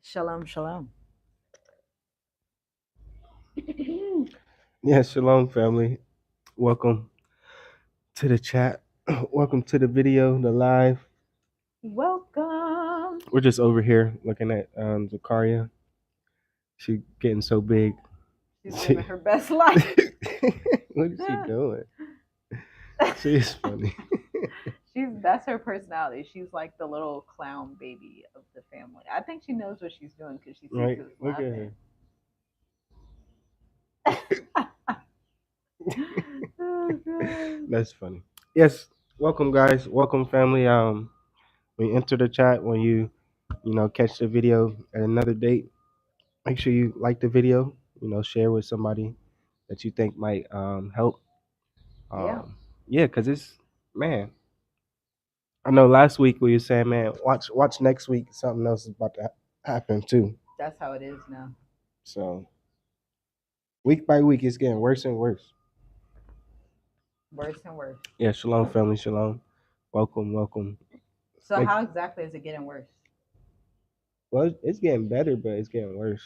Shalom, shalom. Yeah, shalom, family. Welcome to the chat. Welcome to the video, the live. Welcome. We're just over here looking at Zakaria. She getting so big. She's She, living her best life. what is she doing? She is funny. That's her personality. She's like the little clown baby of the family. I think she knows what she's doing because she sees Right? us Look at her. laughing. Oh god. That's funny. Yes. Welcome, guys. Welcome, family. When you enter the chat, when you catch the video at another date, make sure you like the video. Share with somebody that you think might help. Yeah. Yeah, because it's man. I know last week we were saying, man, watch next week. Something else is about to happen too. That's how it is now. So week by week, it's getting worse and worse. Worse and worse. Yeah, shalom, family, shalom. Welcome, welcome. So Like, how exactly is it getting worse? well, it's getting better, but it's getting worse.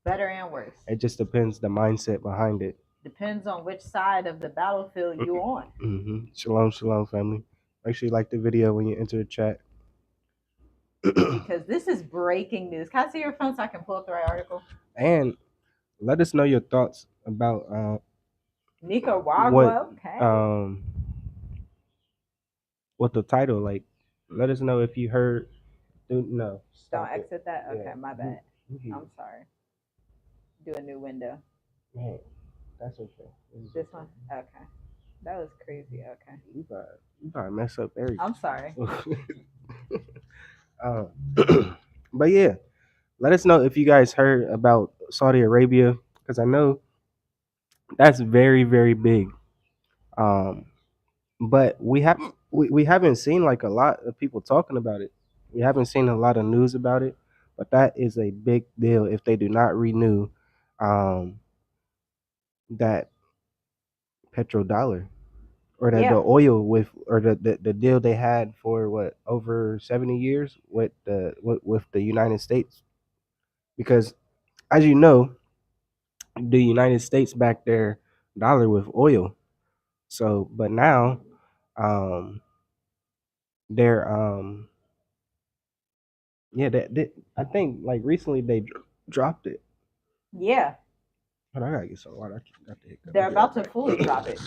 Better and worse. It just depends the mindset behind it. Depends on which side of the battlefield you on. Shalom, shalom, family. Make sure you like the video when you enter the chat. Because this is breaking news. Can I see your phone so I can pull up the right article? And let us know your thoughts about Nicaragua. Okay. um what the title like. Let us know if you heard. No, Don't stop it. exit that? Okay, Yeah. my bad. Mhm. I'm sorry. Do a new window. Man, that's okay. This one? Okay. That was crazy. Okay. You gotta mess up everything. I'm sorry. um, but yeah, let us know if you guys heard about Saudi Arabia because I know that's very very big. Um, but we haven't seen like a lot of people talking about it. We haven't seen a lot of news about it, but that is a big deal if they do not renew um, that petrodollar or the Yeah. oil with or the deal they had for what over 70 years with the United States because as you know the United States backed their dollar with oil, so but now um they're yeah, I think like recently they dropped it. Yeah. Hold on, I gotta get some water. I got the hiccup. They're about to fully drop it.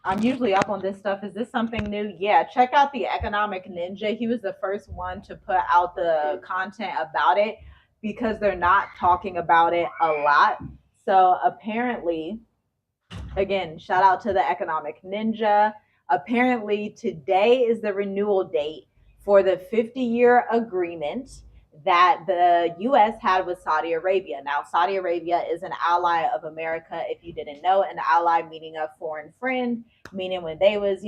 I'm usually up on this stuff. Is this something new? Yeah. Check out the Economic Ninja. He was the first one to put out the content about it because they're not talking about it a lot. So apparently, again, shout out to the Economic Ninja. Apparently, today is the renewal date for the 50-year agreement that the US had with Saudi Arabia. Now, Saudi Arabia is an ally of America, if you didn't know, an ally meaning a foreign friend, meaning when they was,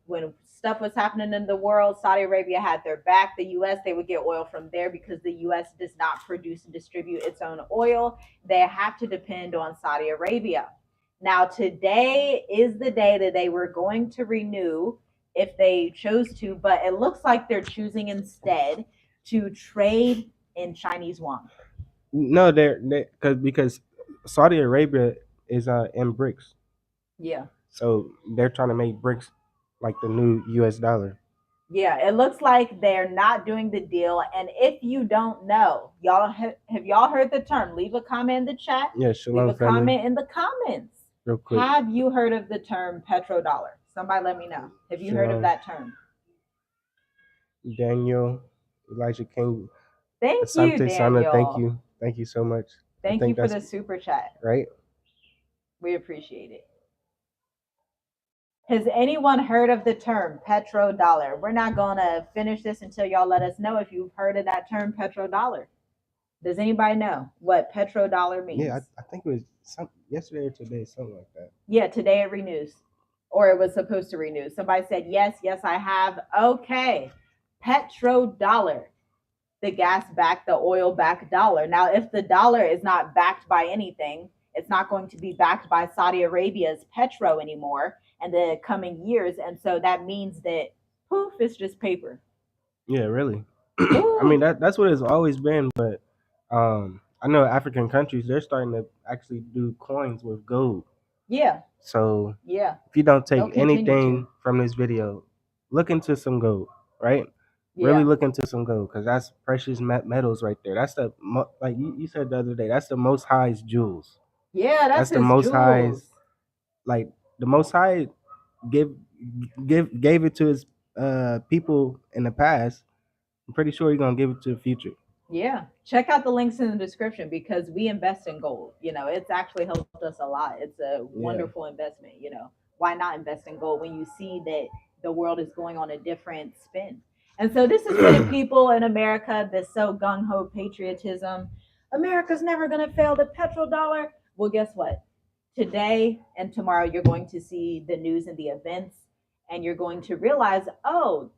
when stuff was happening in the world, Saudi Arabia had their back. The US, they would get oil from there because the US does not produce and distribute its own oil. They have to depend on Saudi Arabia. Now, today is the day that they were going to renew if they chose to, but it looks like they're choosing instead to trade in Chinese yuan. No, they're because Saudi Arabia is in BRICS, Yeah. so they're trying to make BRICS like the new US dollar. Yeah, it looks like they're not doing the deal. And if you don't know, y'all have y'all heard the term? Leave a comment in the chat. Yeah, Leave shalom a family. comment in the comments. Real quick. Have you heard of the term petrodollar? Somebody let me know. Have you heard of that term? Daniel, Elijah King, Thank Asante you, Sana, Daniel. thank you so much. Thank you for the super chat. Right. We appreciate it. Has anyone heard of the term petrodollar? We're not going to finish this until y'all let us know if you've heard of that term petrodollar. Does anybody know what petrodollar means? Yeah, I think it was yesterday or today, something like that. Yeah, today it renews, or it was supposed to renew. Somebody said, yes, I have. Okay. Petrodollar, the gas backed, the oil backed dollar. Now, if the dollar is not backed by anything, it's not going to be backed by Saudi Arabia's petro anymore in the coming years. And so that means that poof, it's just paper. Yeah, really. I mean Ooh, that's what it's always been, but I know African countries they're starting to actually do coins with gold. yeah, So yeah. if you don't They'll take continue to. anything from this video, look into some gold, right? Really Yeah, look into some gold because that's precious metals right there. That's like you said the other day. That's the most highest jewels. yeah. That's That's the his most jewels. highest. Like the most high give gave it to his people in the past. I'm pretty sure he's gonna give it to the future. Yeah. Check out the links in the description because we invest in gold. It's actually helped us a lot. It's a Yeah, wonderful investment. Why not invest in gold when you see that the world is going on a different spin? And so this is for the people in America that's so gung ho patriotism. America's never going to fail the petrodollar. Well, guess what? Today and tomorrow, you're going to see the news and the events, and you're going to realize, oh,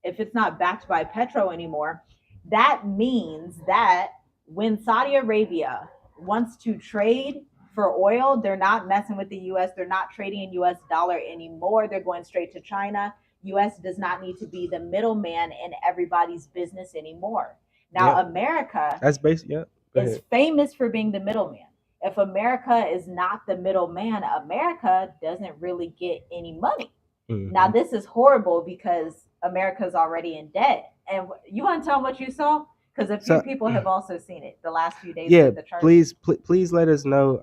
if it's not backed by petro anymore, that means that when Saudi Arabia wants to trade for oil, they're not messing with the US. They're not trading in US dollar anymore. They're going straight to China. US does not need to be the middleman in everybody's business anymore. Now, yeah. America That's basic. Yeah. Go is ahead. famous for being the middleman. If America is not the middleman, America doesn't really get any money. Now, Hmm. this is horrible because America's already in debt. And you want to tell them what you saw? Because a few So people have also seen it the last few days yeah, with the charges. please let us know.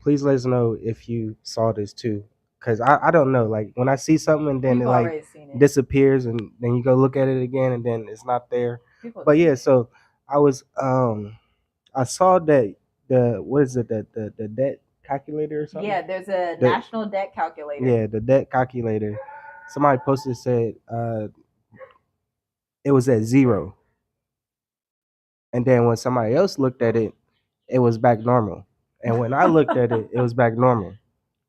Please let us know if you saw this too, because I don't know. Like when I see something and then it We've like already seen it. disappears and then you go look at it again and then it's not there. People have But seen yeah, it. so I was I saw that the what is it the debt calculator or something? Yeah, there's a The national debt calculator. yeah the debt calculator. Somebody posted said it was at zero, and then when somebody else looked at it, it was back normal. And when I looked at it, it was back normal.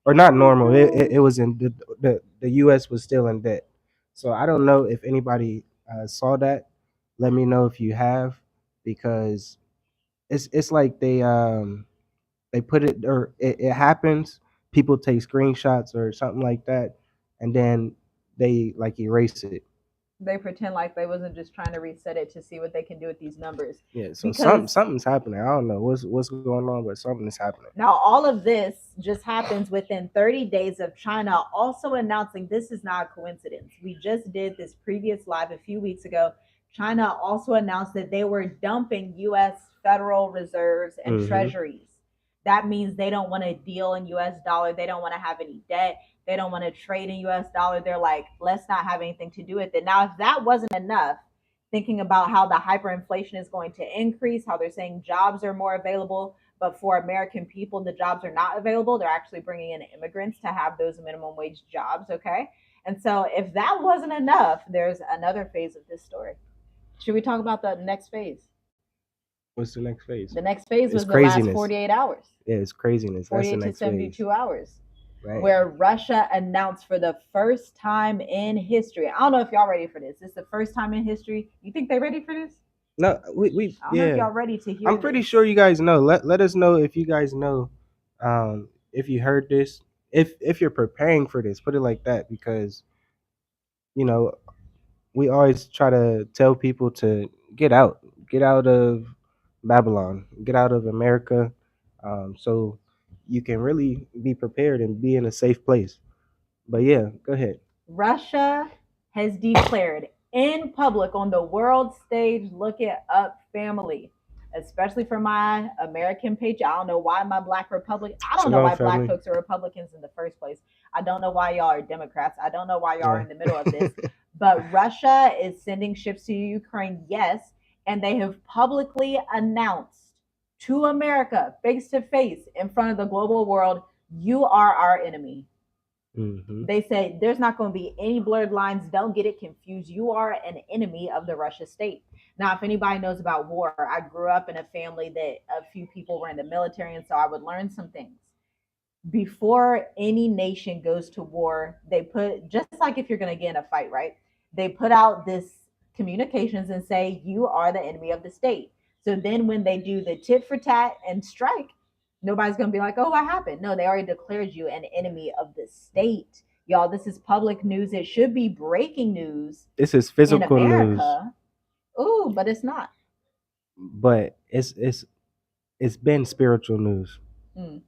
Or not normal. It was in the U.S. was still in debt. So I don't know if anybody saw that. Let me know if you have, because it's like they put it or it happens. People take screenshots or something like that, and then they like erase it. They pretend like they wasn't just trying to reset it to see what they can do with these numbers. Yeah. So Because something's happening. I don't know what's going on, but something is happening. now, all of this just happens within 30 days of China also announcing this is not a coincidence. We just did this previous live a few weeks ago. China also announced that they were dumping US Federal Reserves and Hmm. treasuries. That means they don't want to deal in US dollar. They don't want to have any debt. They don't want to trade in US dollar. They're like, let's not have anything to do with it. Now, if that wasn't enough, thinking about how the hyperinflation is going to increase, how they're saying jobs are more available, but for American people, the jobs are not available. They're actually bringing in immigrants to have those minimum wage jobs. Okay. And so, if that wasn't enough, there's another phase of this story. Should we talk about the next phase? What's the next phase? The next phase It's was the last craziness. 48 hours, Yeah, it's craziness. That's the 48 to next phase. 72 hours, Right. where Russia announced for the first time in history. I don't know if y'all ready for this. It's the first time in history. You think they ready for this? No, we I don't know if yeah. y'all ready to hear I'm pretty this. sure you guys know. Let us know if you guys know, if you heard this, if you're preparing for this. Put it like that, because you know we always try to tell people to get out of Babylon, get out of America, so you can really be prepared and be in a safe place. But yeah, go ahead. Russia has declared in public on the world stage, look it up, family, especially for my American patriot. I don't know why my black Republic, I don't know Shalom, why black family. folks are Republicans in the first place. I don't know why y'all are Democrats. I don't know why y'all are Yeah. in the middle of this. But Russia is sending ships to Ukraine, yes, and they have publicly announced to America, face to face, in front of the global world, you are our enemy. Hmm. They say there's not going to be any blurred lines. Don't get it confused. You are an enemy of the Russia state. Now, if anybody knows about war, I grew up in a family that a few people were in the military, and so I would learn some things. Before any nation goes to war, they put, just like if you're going to get in a fight, right? They put out this communications and say, you are the enemy of the state. So then when they do the tit for tat and strike, nobody's going to be like, oh, what happened? No, they already declared you an enemy of the state. Y'all, this is public news. It should be breaking news This is in physical news, America. Ooh, but it's not. but it's been spiritual news. Mm.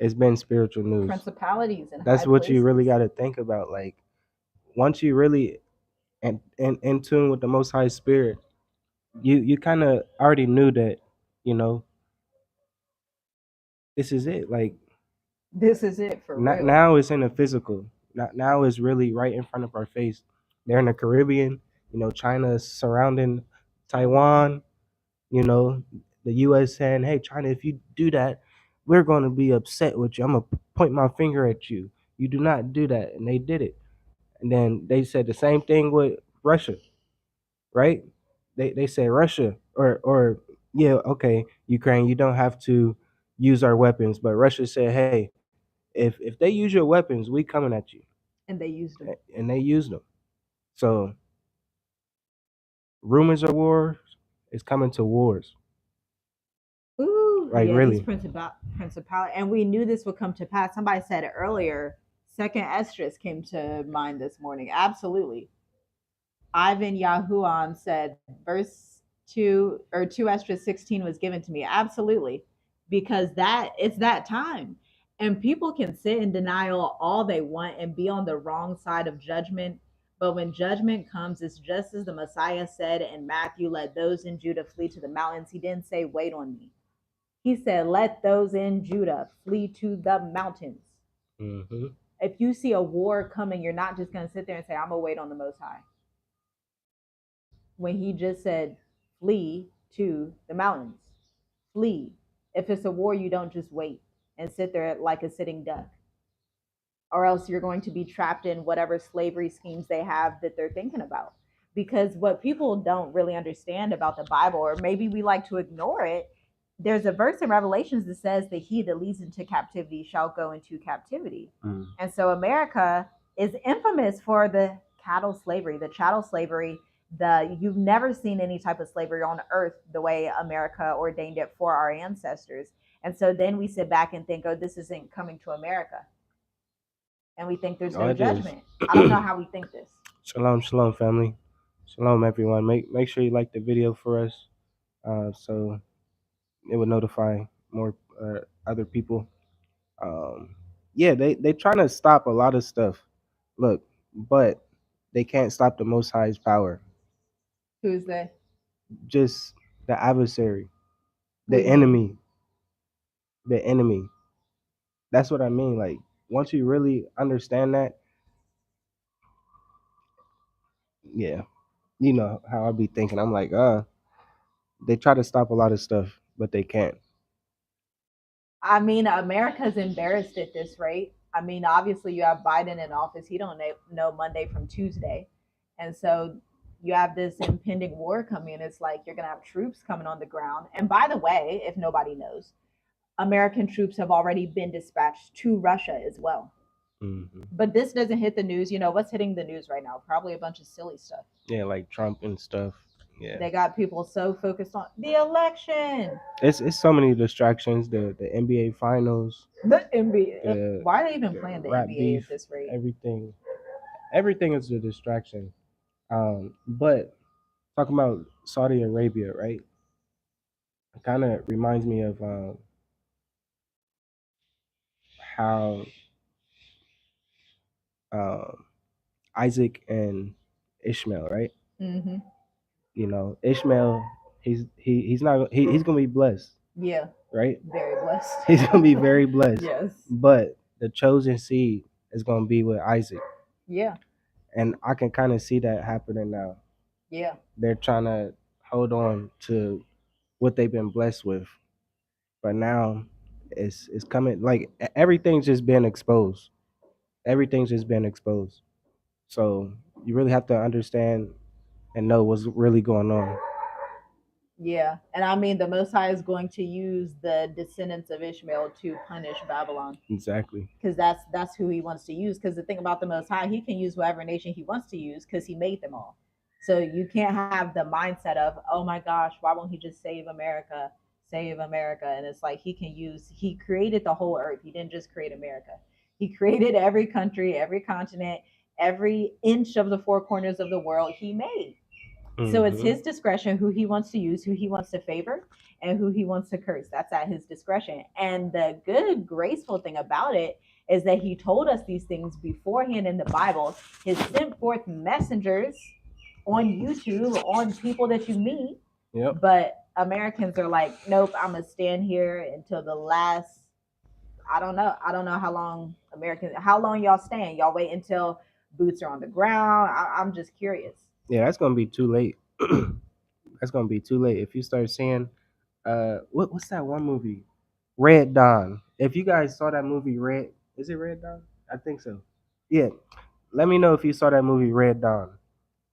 It's been spiritual news. Principalities in high That's what you really places. got to think about. Like once you really in tune with the Most High Spirit, you kind of already knew that, you know, this is it. Like This is it for not real. now it's in the physical. Not now is really right in front of our face. They're in the Caribbean. You know, China is surrounding Taiwan. You know, the U.S. saying, "Hey, China, if you do that, we're going to be upset with you. I'm gonna point my finger at you. You do not do that," and they did it. And then they said the same thing with Russia, right? They said Russia or yeah, okay, Ukraine, you don't have to use our weapons, but Russia said, "Hey, if they use your weapons, we coming at you," And they used them. and they used them. So rumors of wars is coming to wars, Ooh, like yeah, these really. principality, and we knew this would come to pass. Somebody said it earlier. Second estrus came to mind this morning. Absolutely. Ivan Yahuan said, verse 2 or 2 Esdras 16 was given to me. Absolutely. Because that it's that time. And people can sit in denial all they want and be on the wrong side of judgment. But when judgment comes, it's just as the Messiah said in Matthew, let those in Judah flee to the mountains. He didn't say, wait on me. He said, let those in Judah flee to the mountains. Mm-hmm. If you see a war coming, you're not just going to sit there and say, I'm going to wait on the Most High, when he just said, flee to the mountains. Flee. If it's a war, you don't just wait and sit there like a sitting duck, or else you're going to be trapped in whatever slavery schemes they have that they're thinking about. Because what people don't really understand about the Bible, or maybe we like to ignore it, there's a verse in Revelations that says that he that leads into captivity shall go into captivity. Mm. And so America is infamous for the chattel slavery. You've never seen any type of slavery on earth the way America ordained it for our ancestors. And so then we sit back and think, oh, this isn't coming to America, and we think there's Oh, no it is. judgment. I don't know how we think this. Shalom, shalom, family. Shalom, everyone. Make sure you like the video for us, so it would notify more other people. Um, yeah, they trying to stop a lot of stuff. Look, but they can't stop the Most High's power. Who's the Just the adversary, What the do you mean? enemy, the enemy. That's what I mean. Like once you really understand that, yeah, you know how I be thinking. I'm like, they try to stop a lot of stuff, but they can't. I mean, America's embarrassed at this rate. I mean, obviously, you have Biden in office. He don't know Monday from Tuesday, and so you have this impending war coming. It's like you're gonna have troops coming on the ground. And by the way, if nobody knows, American troops have already been dispatched to Russia as well. Hmm. But this doesn't hit the news. You know what's hitting the news right now? Probably a bunch of silly stuff. Yeah, like Trump and stuff. Yeah, They got people so focused on the election, it's so many distractions. The NBA finals, the NBA. the Why are they even the playing the rap NBA beef, at this rate? everything is a distraction. But talking about Saudi Arabia, right? It kind of reminds me of how um, Isaac and Ishmael, right? Mm-hmm. You know, Ishmael, he's not he's gonna be blessed, Yeah, right? very blessed. He's gonna be very blessed, Yes. but the chosen seed is gonna be with Isaac, Yeah. and I can kind of see that happening now. Yeah. They're trying to hold on to what they've been blessed with, but now it's coming like everything's just been exposed. Everything's just been exposed. So you really have to understand and know what's really going on. Yeah. And I mean, the Most High is going to use the descendants of Ishmael to punish Babylon, Exactly. because that's who he wants to use. Because the thing about the Most High, he can use whatever nation he wants to use because he made them all. So you can't have the mindset of, oh my gosh, why won't he just save America? Save America. And it's like he created the whole earth. He didn't just create America. He created every country, every continent, every inch of the four corners of the world he made. So it's Mm-hmm. his discretion who he wants to use, who he wants to favor, and who he wants to curse. That's at his discretion. And the good, graceful thing about it is that he told us these things beforehand in the Bible. He sent forth messengers on YouTube, on people that you meet. Yep. But Americans are like, nope, I'm going to stand here until the last. I don't know. I don't know how long how long y'all stand. Y'all wait until boots are on the ground. I'm just curious. Yeah, that's gonna be too late. That's gonna be too late if you start seeing what's that one movie? Red Dawn. If you guys saw that movie Red, is it Red Dawn? I think so. Yeah. Let me know if you saw that movie Red Dawn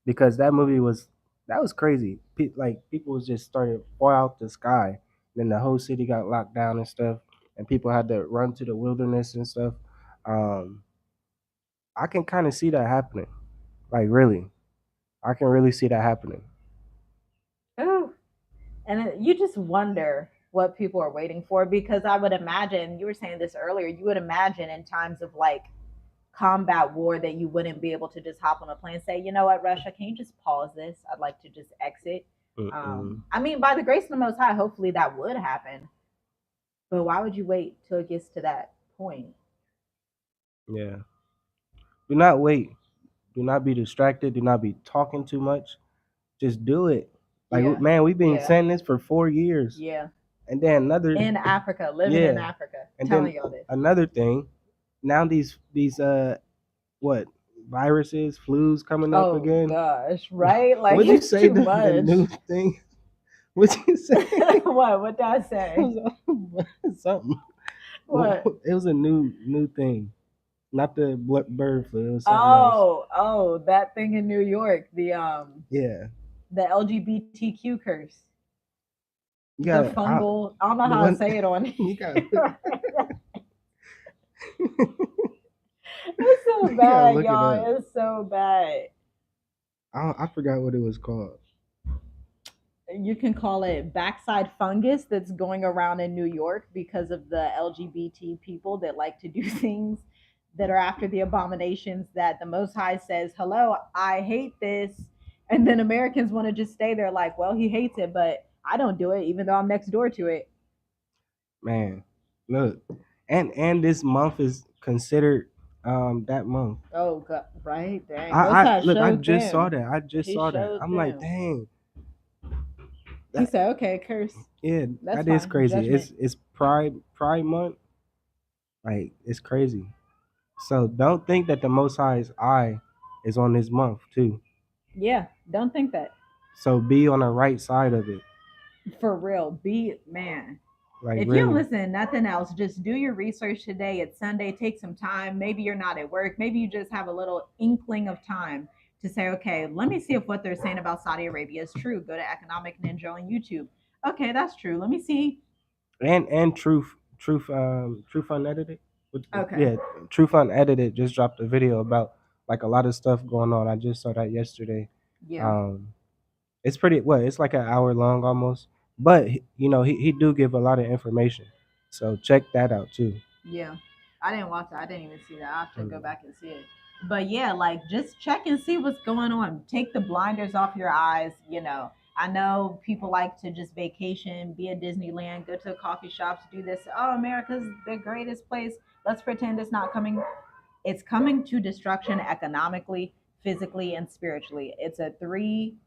because that was crazy. Like people was just started to fall out the sky. Then the whole city got locked down and stuff, and people had to run to the wilderness and stuff. Um, I can kind of see that happening. Like really, I can really see that happening. Ooh. And you just wonder what people are waiting for because I would imagine, you were saying this earlier, you would imagine in times of like combat war that you wouldn't be able to just hop on a plane and say, you know what, Russia, can you just pause this? I'd like to just exit. Mm-mm. I mean, by the grace of the Most High, hopefully that would happen. But why would you wait till it gets to that point? Yeah. Do not wait. Do not be distracted. Do not be talking too much. Just do it. Like Yeah, man, we've been yeah, saying this for 4 years, yeah. and then another In Africa, living in yeah, Africa, and then telling y'all this. another thing. Now these what viruses, flus coming up Oh again. gosh, right? Like Would you it's say too the much. new thing? Would you say What? What did I say? something? What? It was a new thing, not the bird flu. It was something else. Oh, that thing in New York, Yeah, the LGBTQ curse, you the got it. fungal. I don't know The how to one say it on. you got. It's so You gotta bad, look it up. y'all. It's so bad. I forgot what it was called. You can call it backside fungus that's going around in New York because of the LGBT people that like to do things that are after the abominations that the Most High says, hello, I hate this. And then Americans want to just stay there like, well, he hates it, but I don't do it, even though I'm next door to it. Man, look, and this month is considered that month. Oh, God, right? Dang. Most I High look, I showed just saw them. that. I just He saw that. showed I'm like, them. dang, He that said, okay, curse. yeah, That's that is fine. crazy. Judgment. It's Pride month. Like it's crazy. So don't think that the Most High's eye is on this month too. Yeah, don't think that. So be on the right side of it. For real. Be, man. Like If you don't really. listen to nothing else, just do your research today. It's Sunday. Take some time. Maybe you're not at work. Maybe you just have a little inkling of time to say, okay, let me see if what they're saying about Saudi Arabia is true. Go to Economic Ninja on YouTube. Okay, that's true. Let me see. And truth unedited. Okay. Yeah, truth unedited just dropped a video about like a lot of stuff going on. I just saw that yesterday. Yeah. Um, it's pretty well. It's like an hour long almost, but you know he do give a lot of information. So check that out too. Yeah. I didn't watch it. I didn't even see that. I have to go Mm. back and see it. But yeah, like just check and see what's going on. Take the blinders off your eyes. I know people like to just vacation, be at Disneyland, go to coffee shops, do this. Oh, America's the greatest place. Let's pretend it's not coming. It's coming to destruction economically, physically, and spiritually. It's a three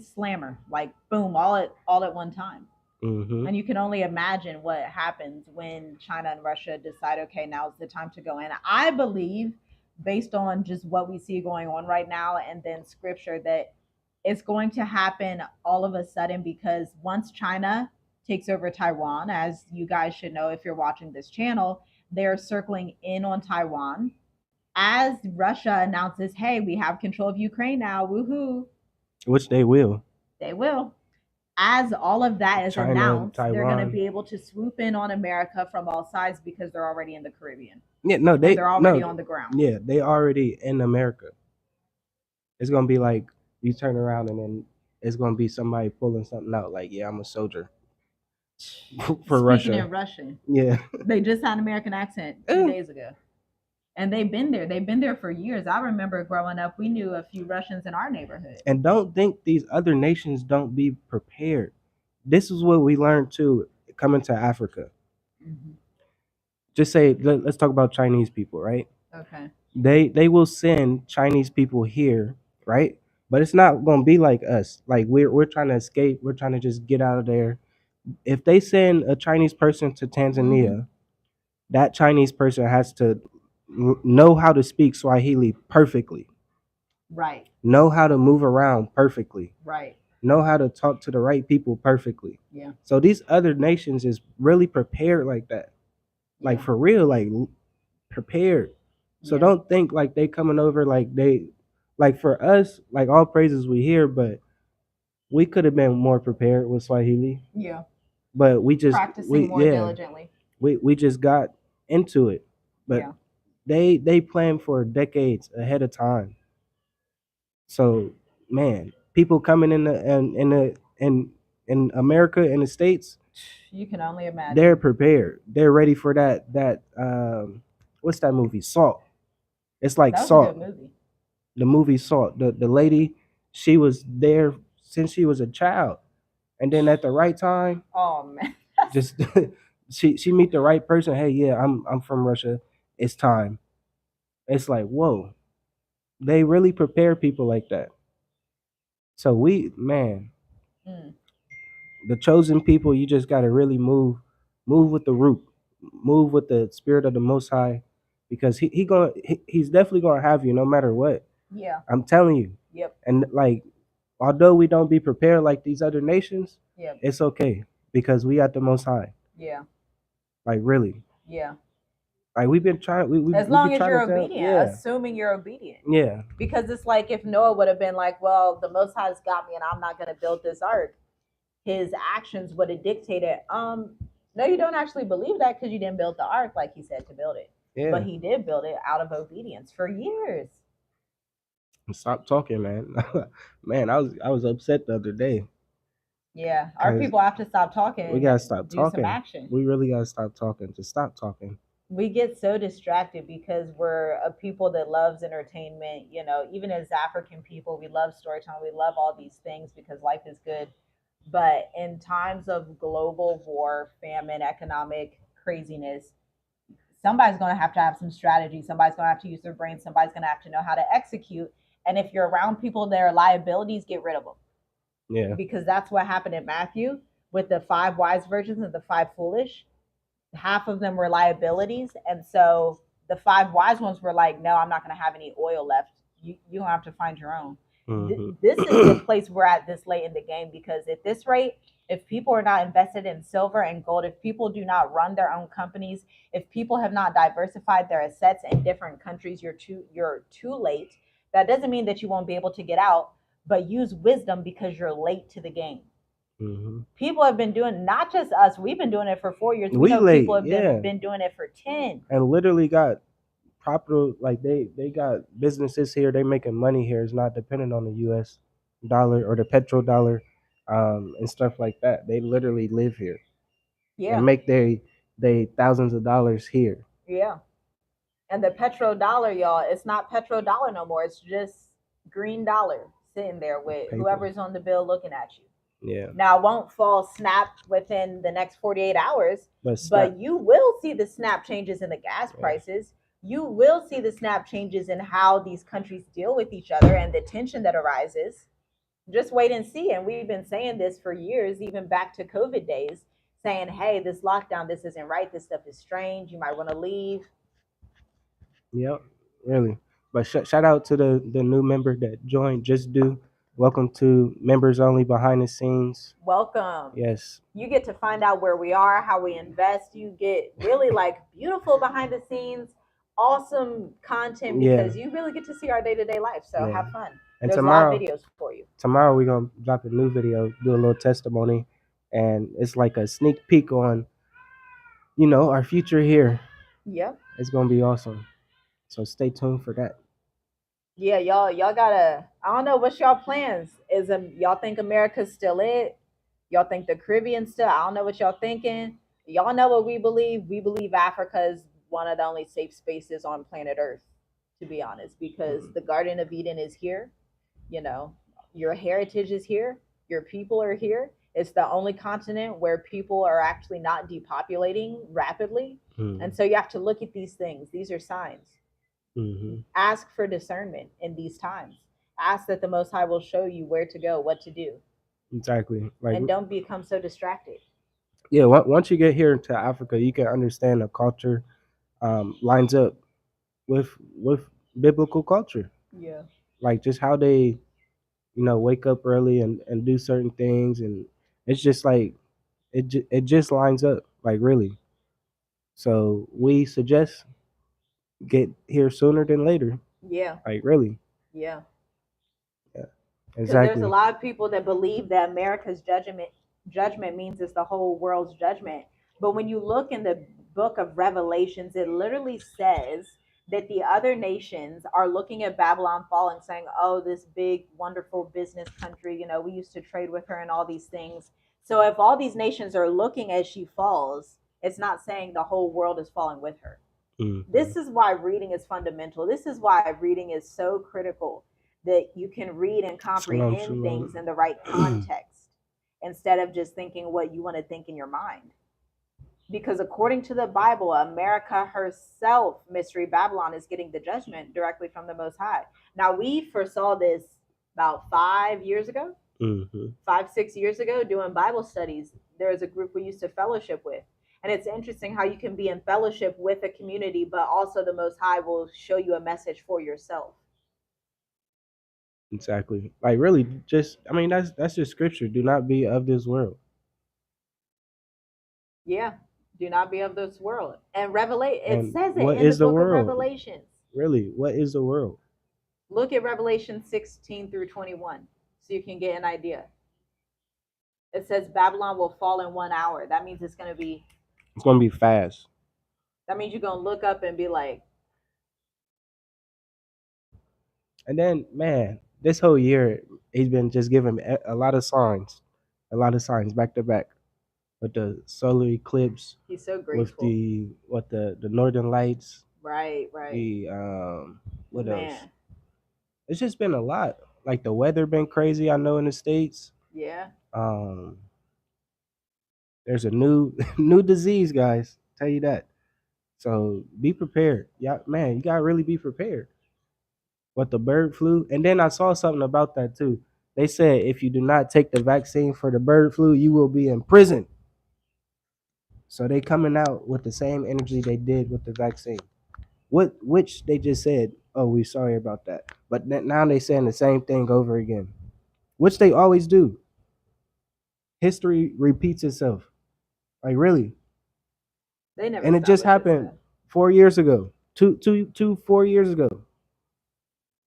slammer. Like boom, all at one time. Mm-hmm. And you can only imagine what happens when China and Russia decide, okay, now's the time to go in. I believe, based on just what we see going on right now and then scripture, that it's going to happen all of a sudden because once China takes over Taiwan, as you guys should know if you're watching this channel, they're circling in on Taiwan. As Russia announces, hey, we have control of Ukraine now, woohoo, Which they will. they will. As all of that is China and announced, they're going to Taiwan. be able to swoop in on America from all sides because they're already in the Caribbean Yeah, no, and they they're already no, on the ground. yeah, they already in America. It's gonna be like you turn around and then it's gonna be somebody pulling something out like, yeah, I'm a soldier. for Speaking Russia. in Russian. Yeah. They just had an American accent 2 days ago. And they've been there. They've been there for years. I remember growing up, we knew a few Russians in our neighborhood. And don't think these other nations don't be prepared. This is what we learned too coming to Africa. Mhm. Just say let's talk about Chinese people, right? Okay. They will send Chinese people here, right? But it's not gonna be like us. Like we're trying to escape. We're trying to just get out of there. If they send a Chinese person to Tanzania, that Chinese person has to know how to speak Swahili perfectly, Right. know how to move around perfectly, Right. know how to talk to the right people perfectly. Yeah. So these other nations is really prepared like that, like Yeah. for real, like prepared. So Yeah. don't think like they coming over like they, like for us, like all praises we hear, but we could have been more prepared with Swahili. Yeah. But we just Practicing more diligently. we just got into it. But Yeah. they plan for decades ahead of time. So man, people coming in America, in the States, You can only imagine. they're prepared. They're ready for that what's that movie? Salt. It's like That was Salt. a good movie. The movie Salt. The lady, she was there since she was a child. And then at the right time, Oh man. just she meet the right person. Hey, yeah, I'm from Russia. It's time. It's like, whoa. They really prepare people like that. So man, Mm. the chosen people, you just gotta really move with the root, move with the spirit of the Most High, because he's definitely gonna have you no matter what. Yeah. I'm telling you. Yep. And like, although we don't be prepared like these other nations, Yep. it's okay because we got the Most High. Yeah. Like really. Yeah. Like we've been trying. As we've long been as trying you're to tell, obedient, yeah, assuming you're obedient. yeah, Because it's like if Noah would have been like, well, the Most High's got me and I'm not going to build this ark, his actions would have dictated, no, you don't actually believe that because you didn't build the ark like he said to build it. yeah. But he did build it out of obedience for years. Stop talking, man. Man, I was upset the other day. Yeah. Our 'Cause people have to stop talking. We gotta stop do some talking. action. We really gotta stop talking. Just stop talking. We get so distracted because we're a people that loves entertainment. You know, even as African people, we love storytelling. We love all these things because life is good. But in times of global war, famine, economic craziness, somebody's going to have some strategy. Somebody's going to have to use their brain. Somebody's going to have to know how to execute. And if you're around people that are liabilities, get rid of them. Yeah. Because that's what happened in Matthew with the 5 wise virgins and the 5 foolish. Half of them were liabilities. And so the 5 wise ones were like, no, I'm not going to have any oil left. You don't have to find your own. Mm-hmm. This is the place we're at this late in the game, because at this rate, if people are not invested in silver and gold, if people do not run their own companies, if people have not diversified their assets in different countries, you're too late. That doesn't mean that you won't be able to get out, but use wisdom because you're late to the game. Mm-hmm. People have been doing, not just us, we've been doing it for 4 years. We know late, people have yeah. been doing it for 10. And literally got proper, like they got businesses here. They making money here. It's not dependent on the US dollar or the petrodollar, and stuff like that. They literally live here. Yeah. And make they thousands of dollars here. Yeah. And the petrodollar, y'all, it's not petrodollar no more. It's just green dollar sitting there with Paper. whoever's on the bill looking at you. Yeah. Now, it won't fall snap within the next 48 hours, But but you will see the snap changes in the gas prices. You will see the snap changes in how these countries deal with each other and the tension that arises. Just wait and see. And we've been saying this for years, even back to COVID days, saying, hey, this lockdown, this isn't right. This stuff is strange. You might want to leave. Yep, really. But shout out to the new member that joined. Just do. Welcome to members only behind the scenes. Welcome. Yes. You get to find out where we are, how we invest. You get really like beautiful behind the scenes, awesome content, because you really get to see our day-to-day life. So have fun. And there's tomorrow, a lot of videos for you. Tomorrow we're gonna drop a new video, do a little testimony, and it's like a sneak peek on, our future here. Yep. It's gonna be awesome. So stay tuned for that. Yeah, y'all gotta. I don't know what's y'all plans. Y'all think America's still it? Y'all think the Caribbean still? I don't know what y'all thinking. Y'all know what we believe. We believe Africa is one of the only safe spaces on planet Earth, to be honest, because the Garden of Eden is here. You know, your heritage is here. Your people are here. It's the only continent where people are actually not depopulating rapidly. And so you have to look at these things. These are signs. Mm-hmm. Ask for discernment in these times. Ask that the Most High will show you where to go, what to do, Exactly. Like, and don't become so distracted. yeah, once you get here to Africa, you can understand the culture lines up with biblical culture. Yeah. Like just how they, wake up early and do certain things, and it's just like it just lines up, like really. So we suggest get here sooner than later, Yeah. like really. Yeah. Yeah, Because there's a exactly. lot of people that believe that America's judgment means it's the whole world's judgment. But when you look in the book of Revelations, it literally says that the other nations are looking at Babylon fall and saying, "Oh, this big, wonderful business country, we used to trade with her and all these things." So if all these nations are looking as she falls, it's not saying the whole world is falling with her. Mm-hmm. This is why reading is fundamental. This is why reading is so critical, that you can read and Shalom, comprehend things shalom. in the right context instead of just thinking what you want to think in your mind. Because according to the Bible, America herself, Mystery Babylon, is getting the judgment directly from the Most High. Now, we foresaw this about 5 years ago, Mm-hmm. 5, 6 years ago, doing Bible studies. There was a group we used to fellowship with. And it's interesting how you can be in fellowship with a community, but also the Most High will show you a message for yourself. Exactly. Like really, just I mean that's just scripture. Do not be of this world. Yeah. Do not be of this world. And revelate it And says it what in the is the book of world? Revelations. Really, what is the world? Look at Revelation 16 through 21 so you can get an idea. It says Babylon will fall in 1 hour. That means it's gonna be It's gonna be fast. that means you're gonna look up and be like, And then, man, this whole year he's been just giving a lot of signs back to back with the solar eclipse, he's so with grateful. the northern lights, Right, right. the what else? Man. It's just been a lot. Like the weather been crazy. I know in the states. Yeah. Um, there's a new new disease, guys. Tell you that. So be prepared. Yeah, man, you gotta really be prepared. What the bird flu? And then I saw something about that too. They said if you do not take the vaccine for the bird flu, you will be in prison. So they coming out with the same energy they did with the vaccine. Which they just said, oh, we sorry about that. But now they saying the same thing over again, which they always do. History repeats itself. Like really. They never And it stop just with this happened stuff. 4 years ago. 4 years ago.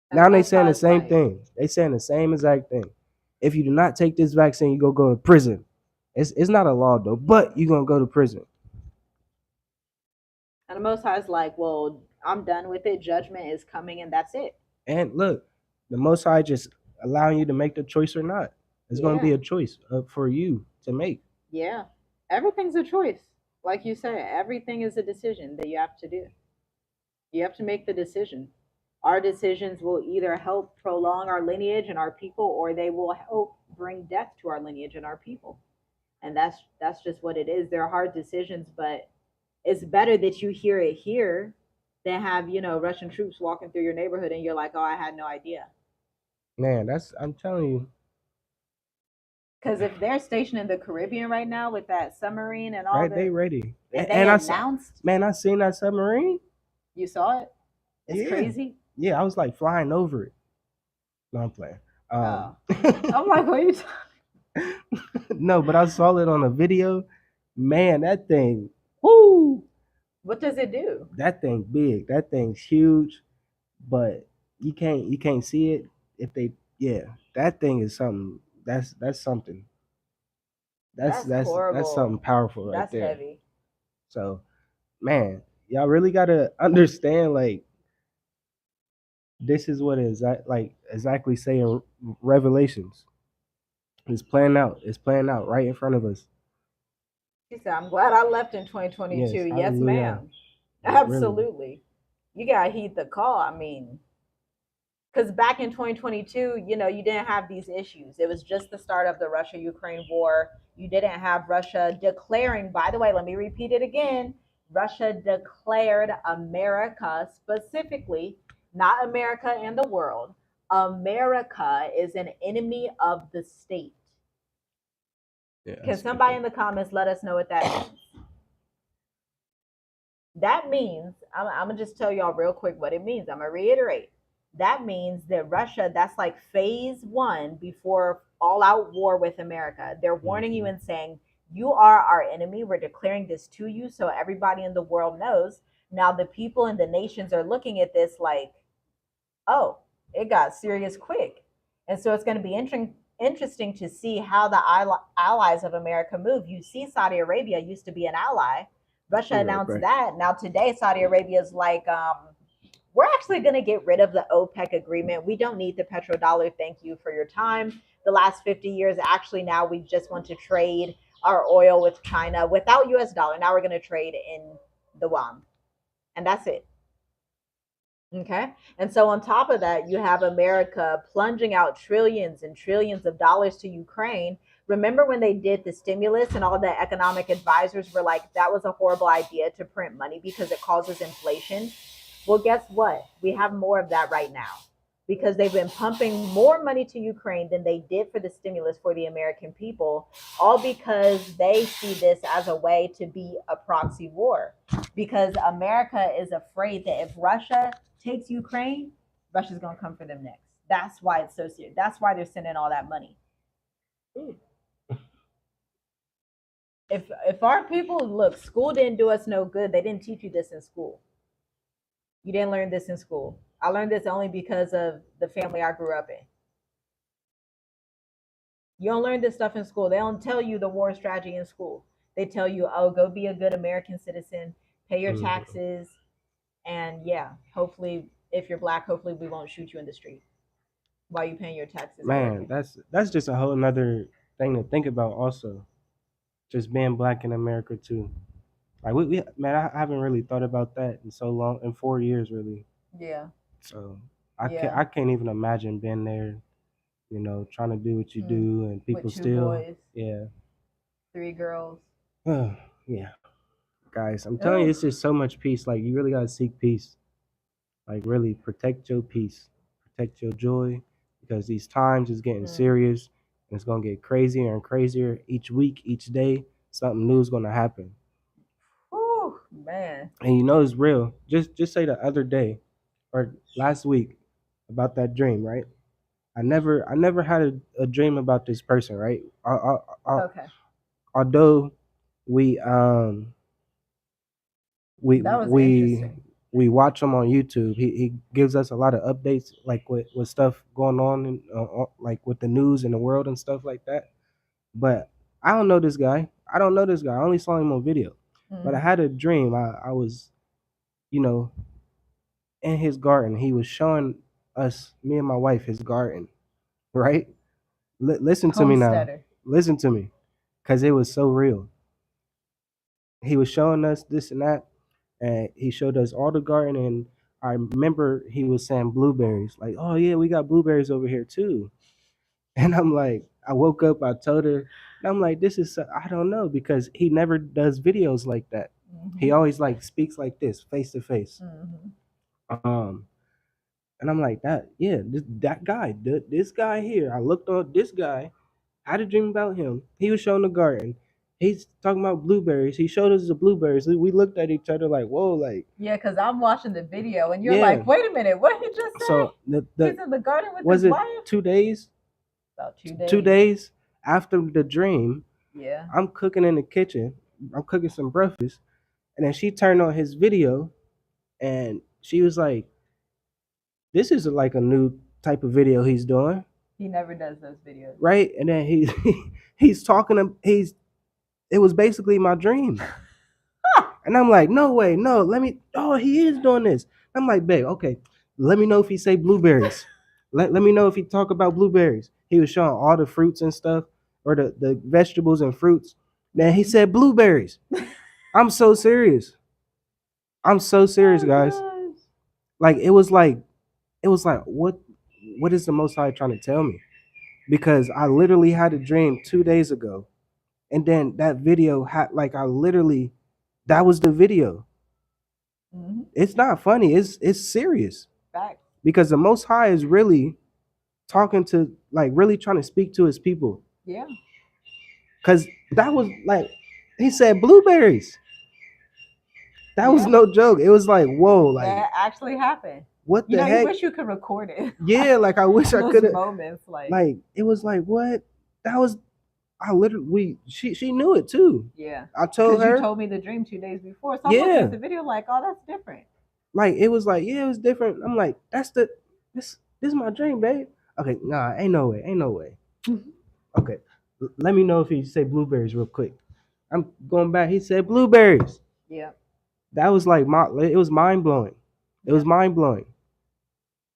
And the Now they Most saying High the is same like, thing. They saying the same exact thing. If you do not take this vaccine, you go to prison. It's not a law though, but you're gonna go to prison. and the Most High is like, well, I'm done with it. Judgment is coming, and that's it. And look, the Most High just allowing you to make the choice or not. It's gonna be Yeah. a choice for you to make. Yeah. Everything's a choice. Like you said, everything is a decision that you have to do. You have to make the decision. Our decisions will either help prolong our lineage and our people, or they will help bring death to our lineage and our people. And that's just what it is. They're hard decisions, but it's better that you hear it here than have, Russian troops walking through your neighborhood and you're like, oh, I had no idea. Man, I'm telling you, Because if they're stationed in the Caribbean right now with that submarine and all right? They the, ready. and they And I saw, announced, man, I seen that submarine. you saw it, it's Yeah, crazy. yeah. I was like flying over it. No, I'm playing. Oh, I'm like, what are you No, but I saw it on a video. Man, that thing, whoo, what does it do? that thing big. That thing's huge, but you can't see it if they. Yeah, that thing is something. That's something. That's That's that's that's something horrible. powerful right That's there. heavy. So, man, y'all really gotta understand like this is what is like exactly saying Revelations. It's playing out. It's playing out right in front of us. She said, I'm glad I left in Yes, 2022. Yes, hallelujah. ma'am. Like really. Absolutely. You got to heed the call. I mean, because back in 2022, you didn't have these issues. It was just the start of the Russia Ukraine war. You didn't have Russia declaring, by the way, let me repeat it again. Russia declared America specifically, not America and the world. America is an enemy of the state. Yeah. Can somebody in the comments let us know what that means? That means, I'm going to just tell y'all real quick what it means. I'm going to reiterate. That means that Russia, that's like phase one before all out war with America. They're warning you and saying, you are our enemy. We're declaring this to you so everybody in the world knows. Now, the people and the nations are looking at this like, oh, it got serious quick. And so it's going to be interesting to see how the allies of America move. You see, Saudi Arabia used to be an ally. Russia announced that. Now, today, Saudi Arabia is like, we're actually going to get rid of the OPEC agreement. We don't need the petrodollar. Thank you for your time. The last 50 years, actually, now we just want to trade our oil with China without US dollar. Now we're going to trade in the yuan. And that's it. Okay. And so on top of that, you have America plunging out trillions and trillions of dollars to Ukraine. Remember when they did the stimulus and all the economic advisors were like, that was a horrible idea to print money because it causes inflation? Well, guess what? We have more of that right now because they've been pumping more money to Ukraine than they did for the stimulus for the American people, all because they see this as a way to be a proxy war. Because America is afraid that if Russia takes Ukraine, Russia's going to come for them next. That's why it's so serious. That's why they're sending all that money. If our people, look, school didn't do us no good. They didn't teach you this in school. You didn't learn this in school. I learned this only because of the family I grew up in. You don't learn this stuff in school. They don't tell you the war strategy in school. They tell you, oh, go be a good American citizen, pay your taxes, and yeah, hopefully, if you're black, hopefully we won't shoot you in the street while you're paying your taxes. Man, that's just a whole another thing to think about. Also, just being black in America too. Like we man, I haven't really thought about that in so long, in 4 years really. Yeah. So I can't even imagine being there, trying to do what you do and people with 2 still boys, yeah 3 girls. yeah. Guys, I'm telling you, it's just so much peace. Like you really gotta seek peace. Like really protect your peace, protect your joy, because these times is getting serious and it's gonna get crazier and crazier each week, each day. Something new is gonna happen. Oh man. And it's real. Just say the other day or last week about that dream, right? I never had a dream about this person, right? Okay. Although we we That was we interesting. we watch him on YouTube. He gives us a lot of updates, like with stuff going on, in, like with the news in the world and stuff like that. But I don't know this guy. I don't know this guy. I only saw him on video. But I had a dream. I was, in his garden. He was showing us, me and my wife, his garden. Right? Listen to me now. Listen to me, because it was so real. He was showing us this and that, and he showed us all the garden. And I remember he was saying blueberries, like, "Oh yeah, we got blueberries over here too." And I'm like, I woke up, I told her, and I'm like, this is I don't know, because he never does videos like that. He always like speaks like this, face to face. And I'm like, that guy, this guy here. I looked on this guy. I had a dream about him. He was showing the garden. He's talking about blueberries. He showed us the blueberries. We looked at each other like, whoa, like. Yeah, because I'm watching the video and you're like, wait a minute, what he just said? So he's in the garden with was his it wife? 2 days? About 2 days. 2 days after the dream. Yeah. I'm cooking in the kitchen. I'm cooking some breakfast. And then she turned on his video and she was like, this is like a new type of video he's doing. He never does those videos. Right? And then he's talking it was basically my dream. And I'm like, no way, no, he is doing this. I'm like, babe, okay, let me know if he say blueberries. let me know if he talk about blueberries. He was showing all the fruits and stuff. or the vegetables and fruits. Then he said blueberries. I'm so serious. I'm so serious, Oh, guys. gosh. Like it was like what is the Most High trying to tell me? Because I literally had a dream 2 days ago, and then that video had like I literally that was the video. Mhm. It's not funny. It's serious Facts. because the Most High is really talking to like really trying to speak to his people. Yeah. Cause that was like he said blueberries. That was Yeah. no joke. It was like whoa, like That actually happened. what You the know, you heck? wish you could record it. Yeah, like I wish I Those could have. moments, like Like it was like what? That was I literally she knew it too. yeah. I told Because you her told me the dream 2 days before. So I'm looking yeah. at the video like, oh, that's different. Like it was like yeah, it was different. I'm like that's the this is my dream, babe. Okay, nah, ain't no way, ain't no way. Okay, let me know if he say blueberries real quick. I'm going back. He said blueberries. Yeah. That was like it was mind blowing. It was Yeah. mind blowing.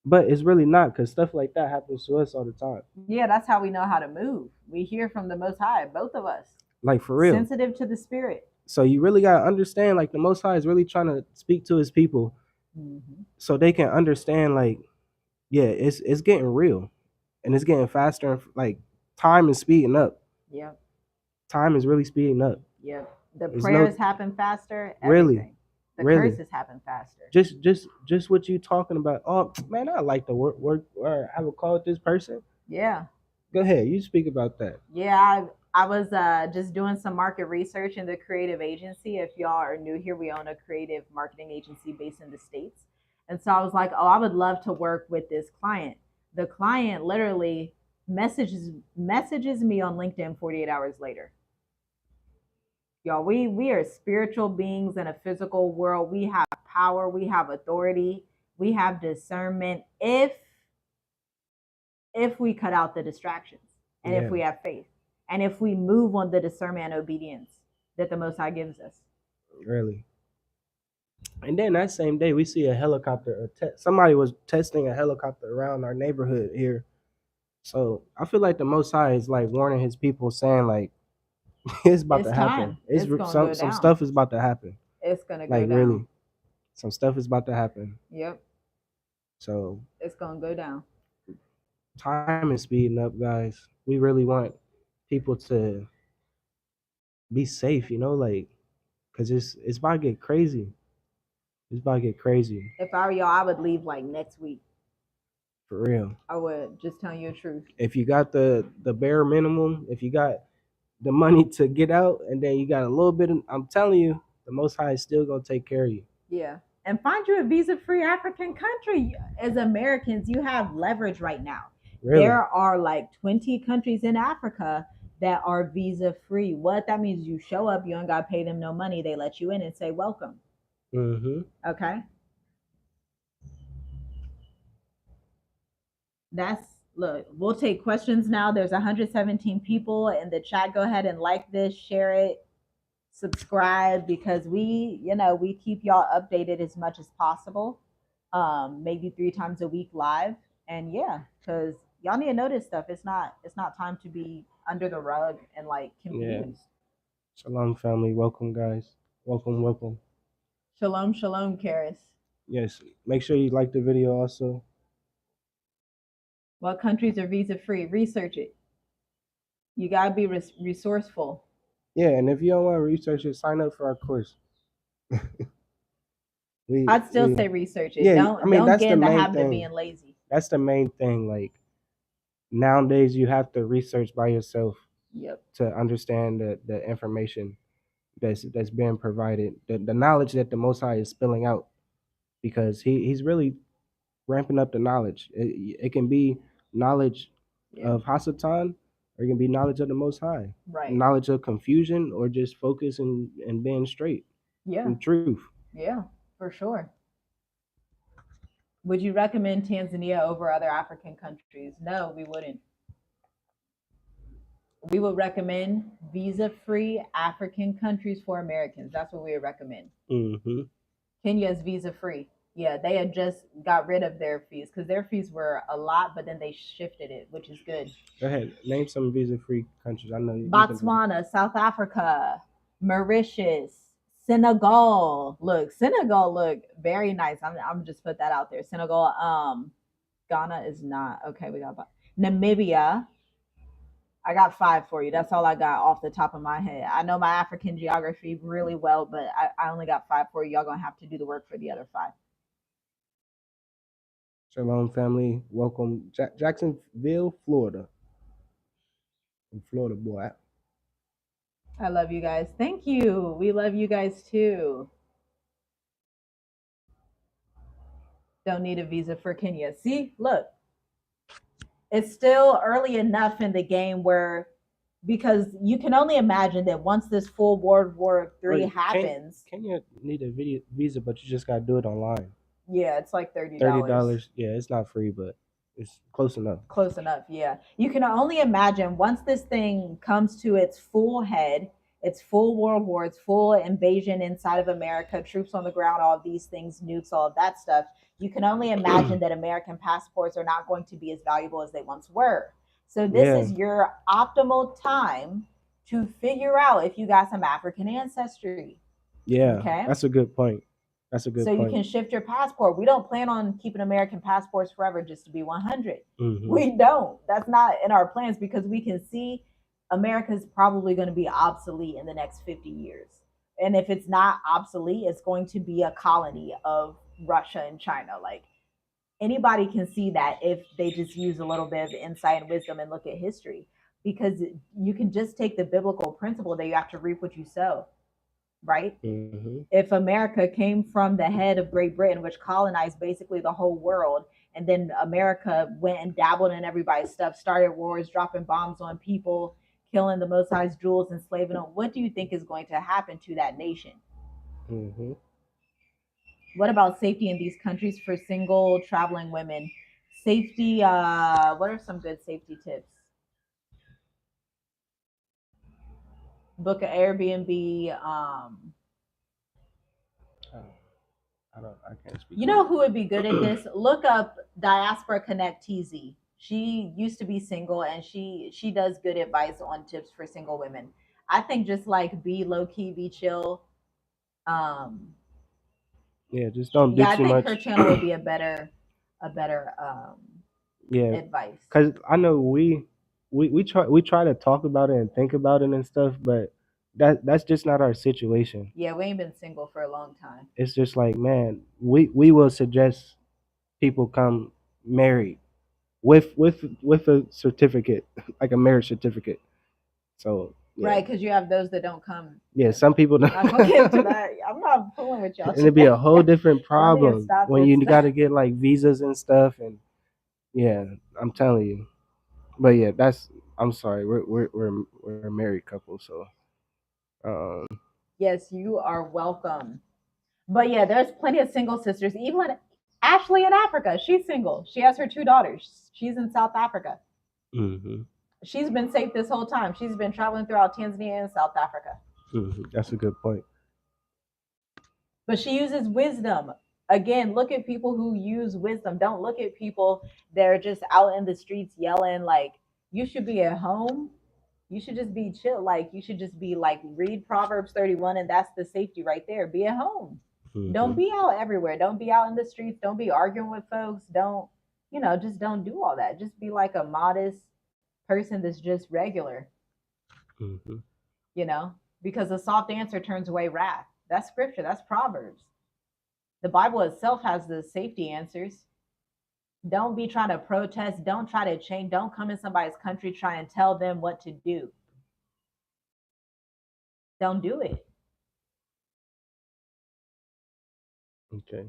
But it's really not because stuff like that happens to us all the time. Yeah, that's how we know how to move. We hear from the Most High, both of us. Like for real. Sensitive to the spirit. So you really gotta understand, like the Most High is really trying to speak to His people, so they can understand. Like, yeah, it's getting real, and it's getting faster. And like time is speeding up. Yep. Time is really speeding up. Yep. The There's prayers happen faster. Really, Everything. The really. curses happen faster. Just what you talking about. Oh man, I like to work or have a call with this person. Yeah. Go ahead, you speak about that. Yeah, I was just doing some market research in the creative agency. If y'all are new here, we own a creative marketing agency based in the States. And so I was like, oh, I would love to work with this client. The client literally messages me on LinkedIn 48 hours later. Y'all, we are spiritual beings in a physical world. We have power, we have authority, we have discernment if we cut out the distractions and if we have faith and if we move on the discernment and obedience that the Most High gives us. Really. And then that same day, we see a helicopter. Somebody was testing a helicopter around our neighborhood here. So I feel like the Most High is like warning His people, saying like it's about It's to time. happen. It's gonna go Some down. stuff is about to happen. It's gonna go Like down. really, some stuff is about to happen. Yep. So It's gonna go down. time is speeding up, guys. We really want people to be safe, you know, like because it's about to get crazy. It's about to get crazy If I were y'all, I would leave like next week. for real. I would, just telling you the truth. If you got the bare minimum, if you got the money to get out, and then you got a little bit, I'm telling you, the Most High is still gonna take care of you. Yeah. And find you a visa-free African country. As Americans, you have leverage right now. Really, There are like 20 countries in Africa that are visa-free. What that means, you show up, you don't gotta pay them no money. They let you in and say welcome. Okay. That's look. We'll take questions now. There's 117 people in the chat. Go ahead and like this, share it, subscribe because we keep y'all updated as much as possible. Maybe 3 times a week live, and yeah, because y'all need to know this stuff. It's not time to be under the rug and like confused. Shalom, family. Welcome, guys. Welcome. Shalom, Karis. Yes, make sure you like the video also. What countries are visa free? Research it. You gotta be resourceful. Yeah, and if you don't want to research it, sign up for our course. I'd still say research it. Yeah, don't that's get the in the main habit thing. of being lazy. That's the main thing. Like nowadays, you have to research by yourself. Yep. To understand the information that's being provided, the knowledge that the Most High is spilling out, because he's really ramping up the knowledge. It can be knowledge of Hasatan, or it can be knowledge of the Most High. Right. Knowledge of confusion, or just focus and being straight. Yeah. And truth. Yeah, for sure. Would you recommend Tanzania over other African countries? No, we wouldn't. We would recommend visa-free African countries for Americans. That's what we would recommend. Kenya is visa-free. Yeah, they had just got rid of their fees because their fees were a lot, but then they shifted it, which is good. Go ahead. Name some visa-free countries. I know you can do. Botswana, South Africa, Mauritius, Senegal. Look, Senegal look very nice. I'm just put that out there. Senegal, Ghana is not okay. We got Namibia. I got 5 for you. That's all I got off the top of my head. I know my African geography really well, but I only got 5 for you. Y'all gonna have to do the work for the other 5. Shalom, family. Welcome, Jacksonville, Florida. In Florida, boy. I love you guys. Thank you. We love you guys too. Don't need a visa for Kenya. See, look, it's still early enough in the game where, because you can only imagine that once this full World War III happens, Kenya need a visa, but you just gotta do it online. Yeah, it's like $30. $30. Yeah, it's not free, but it's close enough. Close enough, yeah. You can only imagine once this thing comes to its full head, its full world war, its full invasion inside of America, troops on the ground, all of these things, nukes, all of that stuff. You can only imagine that American passports are not going to be as valuable as they once were. So this is your optimal time to figure out if you got some African ancestry. Yeah, okay? That's a good point. That's a good point. So you can shift your passport. We don't plan on keeping American passports forever just to be 100. Mm-hmm. We don't. That's not in our plans because we can see America's probably going to be obsolete in the next 50 years. And if it's not obsolete, it's going to be a colony of Russia and China. Like anybody can see that if they just use a little bit of insight and wisdom and look at history, because you can just take the biblical principle that you have to reap what you sow. Right? Mm-hmm. If America came from the head of Great Britain, which colonized basically the whole world, and then America went and dabbled in everybody's stuff, started wars, dropping bombs on people, killing the Most High's jewels, enslaving them, what do you think is going to happen to that nation? Mm-hmm. What about safety in these countries for single traveling women? Safety, what are some good safety tips? Book an Airbnb. I can't speak. You know who would be good at this? Look up Diaspora Connect TZ. She used to be single and she does good advice on tips for single women. I think just like be low key, be chill. Yeah, just don't do too much. I think her channel would be a better advice. Because I know we try to talk about it and think about it and stuff, but that's just not our situation. Yeah, we ain't been single for a long time. It's just like, man, we will suggest people come married with a certificate, like a marriage certificate. So yeah. Right, because you have those that don't come. Yeah, some people don't. I'm gonna get to that. I'm not fooling with y'all. And it'd be a whole different problem when you got to get like visas and stuff, and yeah, I'm telling you. But yeah, I'm sorry, we're a married couple, so. Yes, you are welcome. But yeah, there's plenty of single sisters. Even Ashley in Africa, she's single. She has her 2 daughters. She's in South Africa. Mm-hmm. She's been safe this whole time. She's been traveling throughout Tanzania and South Africa. Mm-hmm. That's a good point. But she uses wisdom. Again, look at people who use wisdom. Don't look at people that are just out in the streets yelling like, you should be at home. You should just be chill. Like, you should just be like, read Proverbs 31, and that's the safety right there. Be at home. Mm-hmm. Don't be out everywhere. Don't be out in the streets. Don't be arguing with folks. Don't, just don't do all that. Just be like a modest person that's just regular. Mm-hmm. Because a soft answer turns away wrath. That's scripture. That's Proverbs. The Bible itself has the safety answers. Don't be trying to protest. Don't try to change. Don't come in somebody's country, try and tell them what to do. Don't do it. Okay.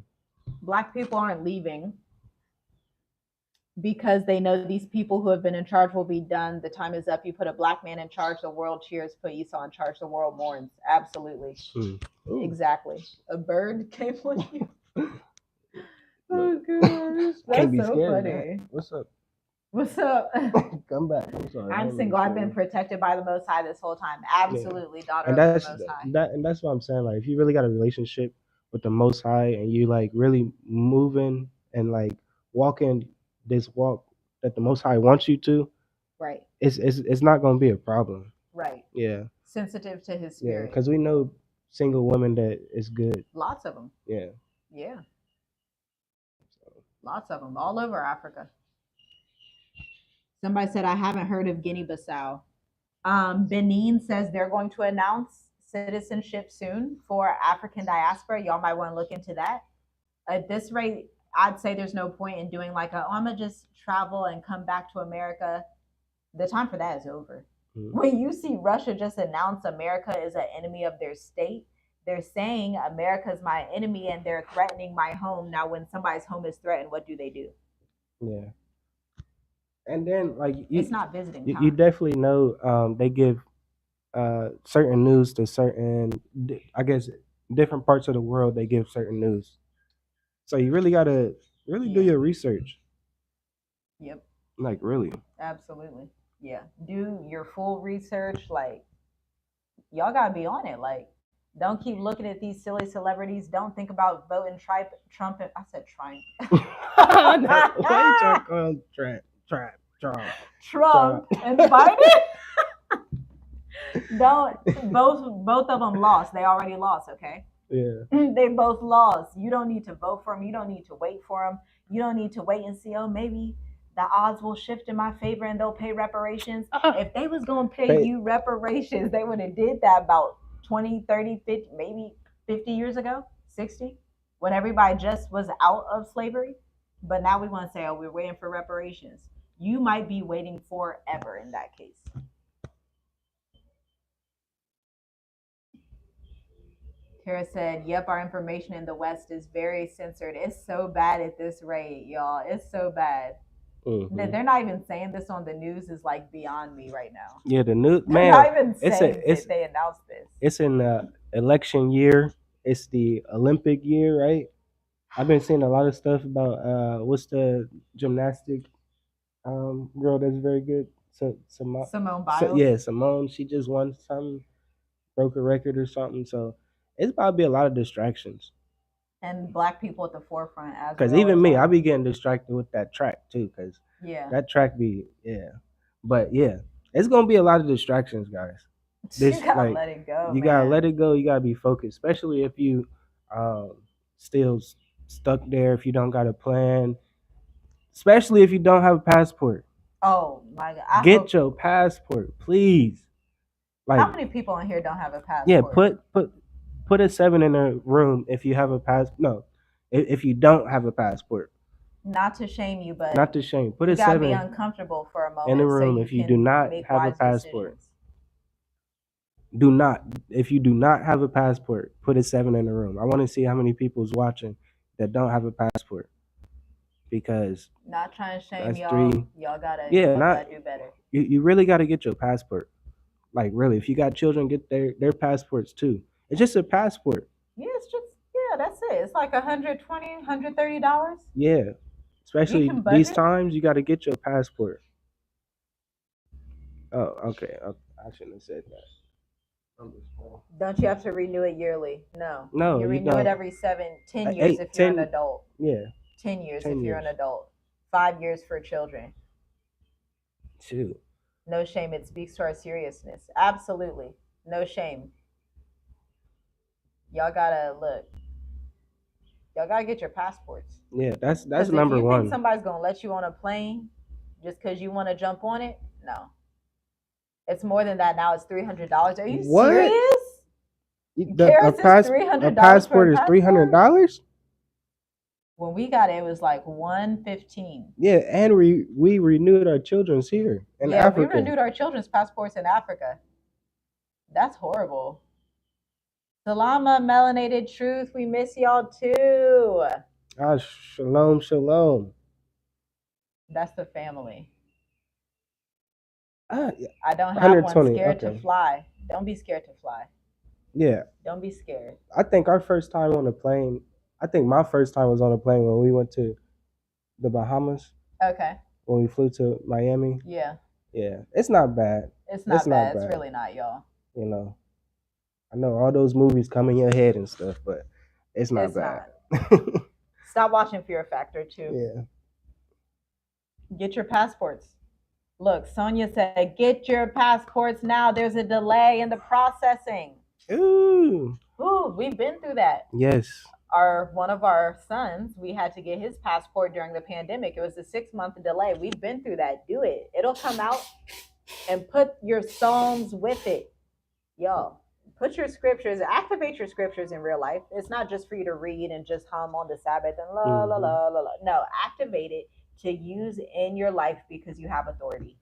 Black people aren't leaving because they know these people who have been in charge will be done. The time is up. You put a black man in charge, the world cheers. Put Esau in charge, the world mourns. Absolutely. Exactly. A bird came on you. Oh gosh, that's so scared, funny. Man. What's up? What's up? Come back. I'm sorry. I'm single. I've been protected by the Most High this whole time. Absolutely, daughter of the Most High. And that's what I'm saying. Like, if you really got a relationship with the Most High, and you like really moving and like walking this walk that the Most High wants you to, Right. it's not gonna be a problem. Right. Yeah, Sensitive to his yeah, spirit. because we know single women that is good. Lots of them. Yeah, Yeah. Lots of them all over Africa. Somebody said I haven't heard of Guinea-Bissau. Benin says they're going to announce citizenship soon for African diaspora. Y'all might want to look into that. At this rate, I'd say there's no point in doing like I'm gonna just travel and come back to America. The time for that is over. Mm-hmm. When you see Russia just announce America is an enemy of their state, they're saying America is my enemy and they're threatening my home. Now, when somebody's home is threatened, what do? Yeah. And then like It's not visiting time. you definitely know they give certain news to certain, I guess, different parts of the world. They give certain news, so you really gotta really do your research. Yep. Like really. Absolutely. Yeah. Do your full research. Like y'all gotta be on it. Like don't keep looking at these silly celebrities. Don't think about voting Trump. I said Trump. Why you Trump and Biden. Don't both of them lost. They already lost. Okay. Yeah. They both lost. You don't need to vote for them. You don't need to wait for them. You don't need to wait and see. Oh, maybe the odds will shift in my favor and they'll pay reparations. If they was going to pay you reparations, they would have did that about 20, 30, 50, maybe 50 years ago, 60, when everybody just was out of slavery. But now we want to say, oh, we're waiting for reparations. You might be waiting forever in that case. Tara said, yep, our information in the West is very censored. It's so bad at this rate, y'all. It's so bad. Mm-hmm. They're not even saying this on the news is like beyond me right now. Yeah, the news, man. They're not even saying that they announced this. It's an election year. It's the Olympic year, right? I've been seeing a lot of stuff about what's the gymnastic girl that's very good. Simone Biles. Yeah, Simone. She just won something, broke a record or something. So it's about to be a lot of distractions. And black people at the forefront as well. Because even me, I be getting distracted with that track too. Because that track be but yeah, it's gonna be a lot of distractions, guys. You gotta let it go. You gotta let it go. You gotta be focused, especially if you still stuck there. If you don't got a plan, especially if you don't have a passport. Oh my God! Get your passport, please. Like, how many people in here don't have a passport? Yeah, put a 7 in a room if you have a if you don't have a passport. Not to shame you, but not to shame. Put a 7 be uncomfortable for a moment in the room if you do not have a passport. Decisions. If you do not have a passport, put a 7 in the room. I want to see how many people's watching that don't have a passport. Because not trying to shame y'all. Y'all gotta do better. You really gotta get your passport. Like really, if you got children, get their passports too. It's just a passport. Yeah, that's it. It's like $120, $130. Yeah. Especially these times, you gotta get your passport. Oh, okay. I shouldn't have said that. Don't you have to renew it yearly? No. No. You renew it every 10 years if you're an adult. Yeah. 10 years if you're an adult. 5 years for children. Shoot. No shame. It speaks to our seriousness. Absolutely. No shame. Y'all gotta look. Y'all gotta get your passports. Yeah, that's number one. If you think somebody's gonna let you on a plane just because you want to jump on it, no. It's more than that now. It's $300. Are you serious? A passport is $300. When we got it, it was like $115. Yeah, and we renewed our children's here in Africa. We renewed our children's passports in Africa. That's horrible. Salama, Melanated Truth, we miss y'all too. Shalom, shalom. That's the family. I don't have one scared to fly. Don't be scared to fly. Yeah. Don't be scared. I think our first time on a plane, I think my first time was on a plane when we went to the Bahamas. Okay. When we flew to Miami. Yeah. Yeah. It's not bad. It's not bad. It's really not, y'all. You know, I know all those movies come in your head and stuff, but It's not It's bad. Stop watching Fear Factor too. Yeah. Get your passports. Look, Sonia said, get your passports now. There's a delay in the processing. Ooh. Ooh, we've been through that. Yes. One of our sons, we had to get his passport during the pandemic. It was a 6-month delay. We've been through that. Do it. It'll come out, and put your songs with it. Yo, put your scriptures, activate your scriptures in real life. It's not just for you to read and just hum on the Sabbath and la la la la la. No, activate it to use in your life because you have authority.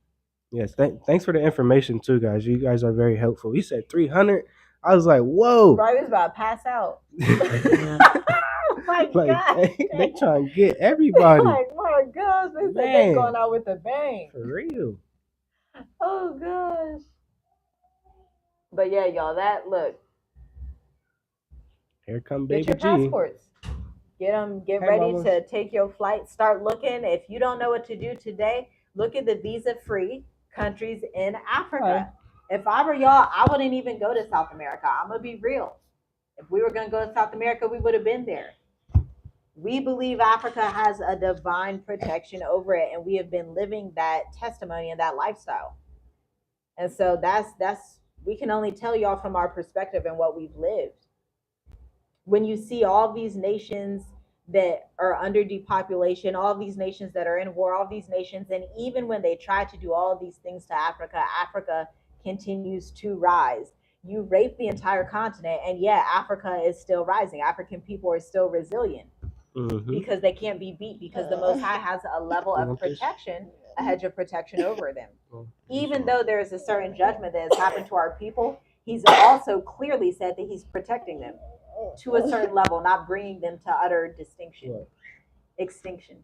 Yes. Thanks for the information too, guys. You guys are very helpful. He said 300. I was like, whoa. Bro, I was about to pass out. Oh my Like God. they trying to get everybody. Like, my gosh, they said they going out with a bang. For real. Oh gosh. But yeah, y'all, that look. Here come Get baby your G. passports. Get them. Get Hey, ready mamas. to take your flight. Start looking. If you don't know what to do today, look at the visa-free countries in Africa. If I were y'all, I wouldn't even go to South America. I'm gonna be real. If we were gonna go to South America, we would have been there. We believe Africa has a divine protection over it, and we have been living that testimony and that lifestyle. And so that's we can only tell y'all from our perspective and what we've lived. When you see all these nations that are under depopulation, all these nations that are in war, all these nations, and even when they try to do all these things to Africa, Africa continues to rise. You rape the entire continent, and yeah, Africa is still rising. African people are still resilient because they can't be beat, because the Most High has a level of protection, a hedge of protection over them. Even though there is a certain judgment that has happened to our people, he's also clearly said that he's protecting them to a certain level, not bringing them to utter extinction.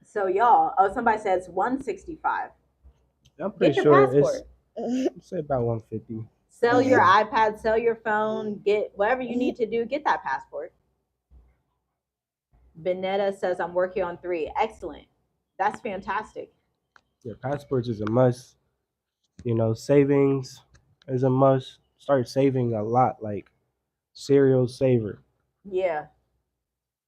So y'all, somebody says 165. I'm pretty Get your sure passport. it's say about 150. Sell your iPad, sell your phone, get whatever you need to do, get that passport. Benetta says, I'm working on 3. Excellent. That's fantastic. Yeah, passports is a must. You know, savings is a must. Start saving a lot, like serial saver. Yeah.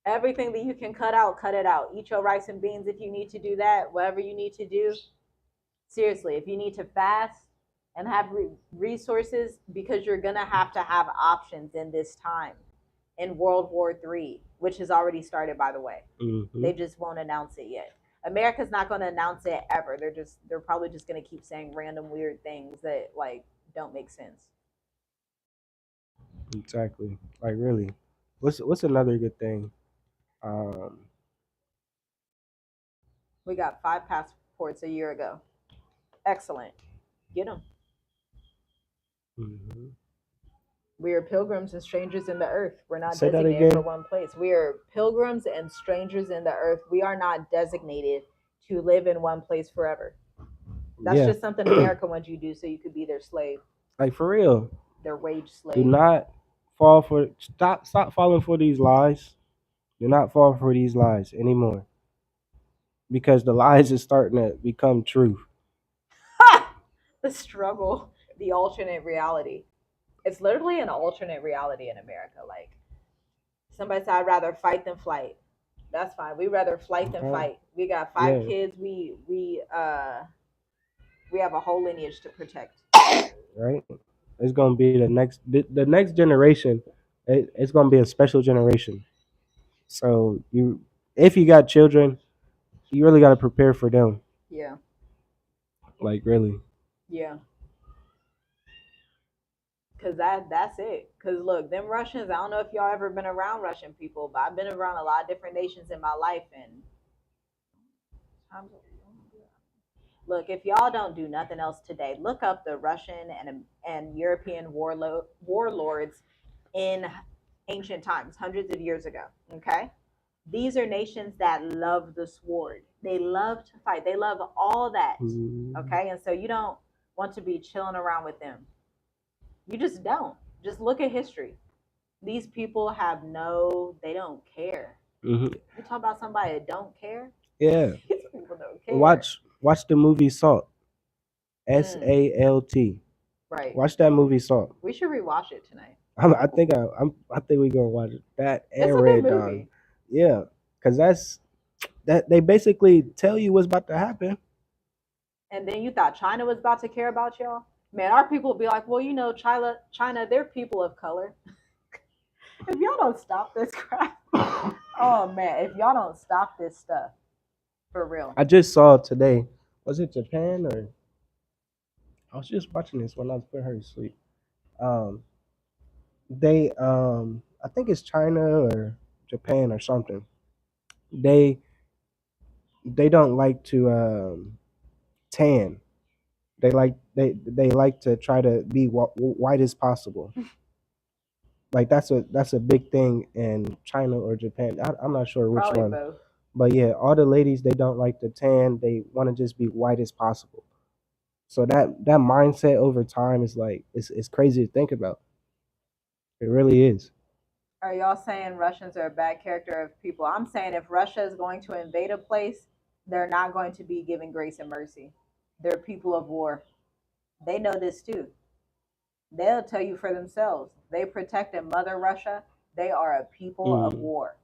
Everything that you can cut out, cut it out. Eat your rice and beans if you need to do that. Whatever you need to do. Seriously, if you need to fast and have resources, because you're going to have options in this time in World War III, which has already started, by the way. They just won't announce it yet. America's not going to announce it ever. They're probably just going to keep saying random weird things that like don't make sense. Exactly. Like really. What's another good thing? We got 5 passports a year ago. Excellent. Get them. We are pilgrims and strangers in the earth. We're not Say that designated for again. one place. We are pilgrims and strangers in the earth. We are not designated to live in one place forever. That's just something America wants you to do so you could be their slave. Like for real. Their wage slave. Do not fall for stop falling for these lies. Do not fall for these lies anymore. Because the lies is starting to become truth. The struggle, the alternate reality. It's literally an alternate reality in America. Like somebody said, I'd rather fight than flight. That's fine. We rather flight than fight. We got 5 kids. We have a whole lineage to protect. Right? It's gonna be the next generation. It's gonna be a special generation. So if you got children, you really got to prepare for them. Yeah. Like really. Yeah. Cause that's it. Cause look, them Russians. I don't know if y'all ever been around Russian people, but I've been around a lot of different nations in my life, and look, if y'all don't do nothing else today, look up the Russian and European warlords in ancient times, hundreds of years ago. Okay, these are nations that love the sword. They love to fight. They love all that. Okay, and so you don't want to be chilling around with them. You just don't. Just look at history. These people they don't care. You talk about somebody that don't care? Yeah. These people don't care. Watch the movie Salt. SALT. Right. Watch that movie Salt. We should rewatch it tonight. I think we're gonna watch that It's and a good Red Dawn. movie. Yeah, because that they basically tell you what's about to happen. And then you thought China was about to care about y'all? Man, our people would be like, well, China, they're people of color. If y'all don't stop this crap, oh man, if y'all don't stop this stuff, for real. I just saw today. Was it Japan or I was just watching this when I was putting her to sleep. Um, they I think it's China or Japan or something. They they don't like to tan. They like to try to be white as possible. Like that's a big thing in China or Japan. I'm not sure which Probably one, both. but yeah, all the ladies they don't like to tan. They want to just be white as possible. So that mindset over time is like it's crazy to think about. It really is. Are y'all saying Russians are a bad character of people? I'm saying if Russia is going to invade a place, they're not going to be given grace and mercy. They're people of war. They know this too. They'll tell you for themselves. They protected Mother Russia. They are a people of Mm. war.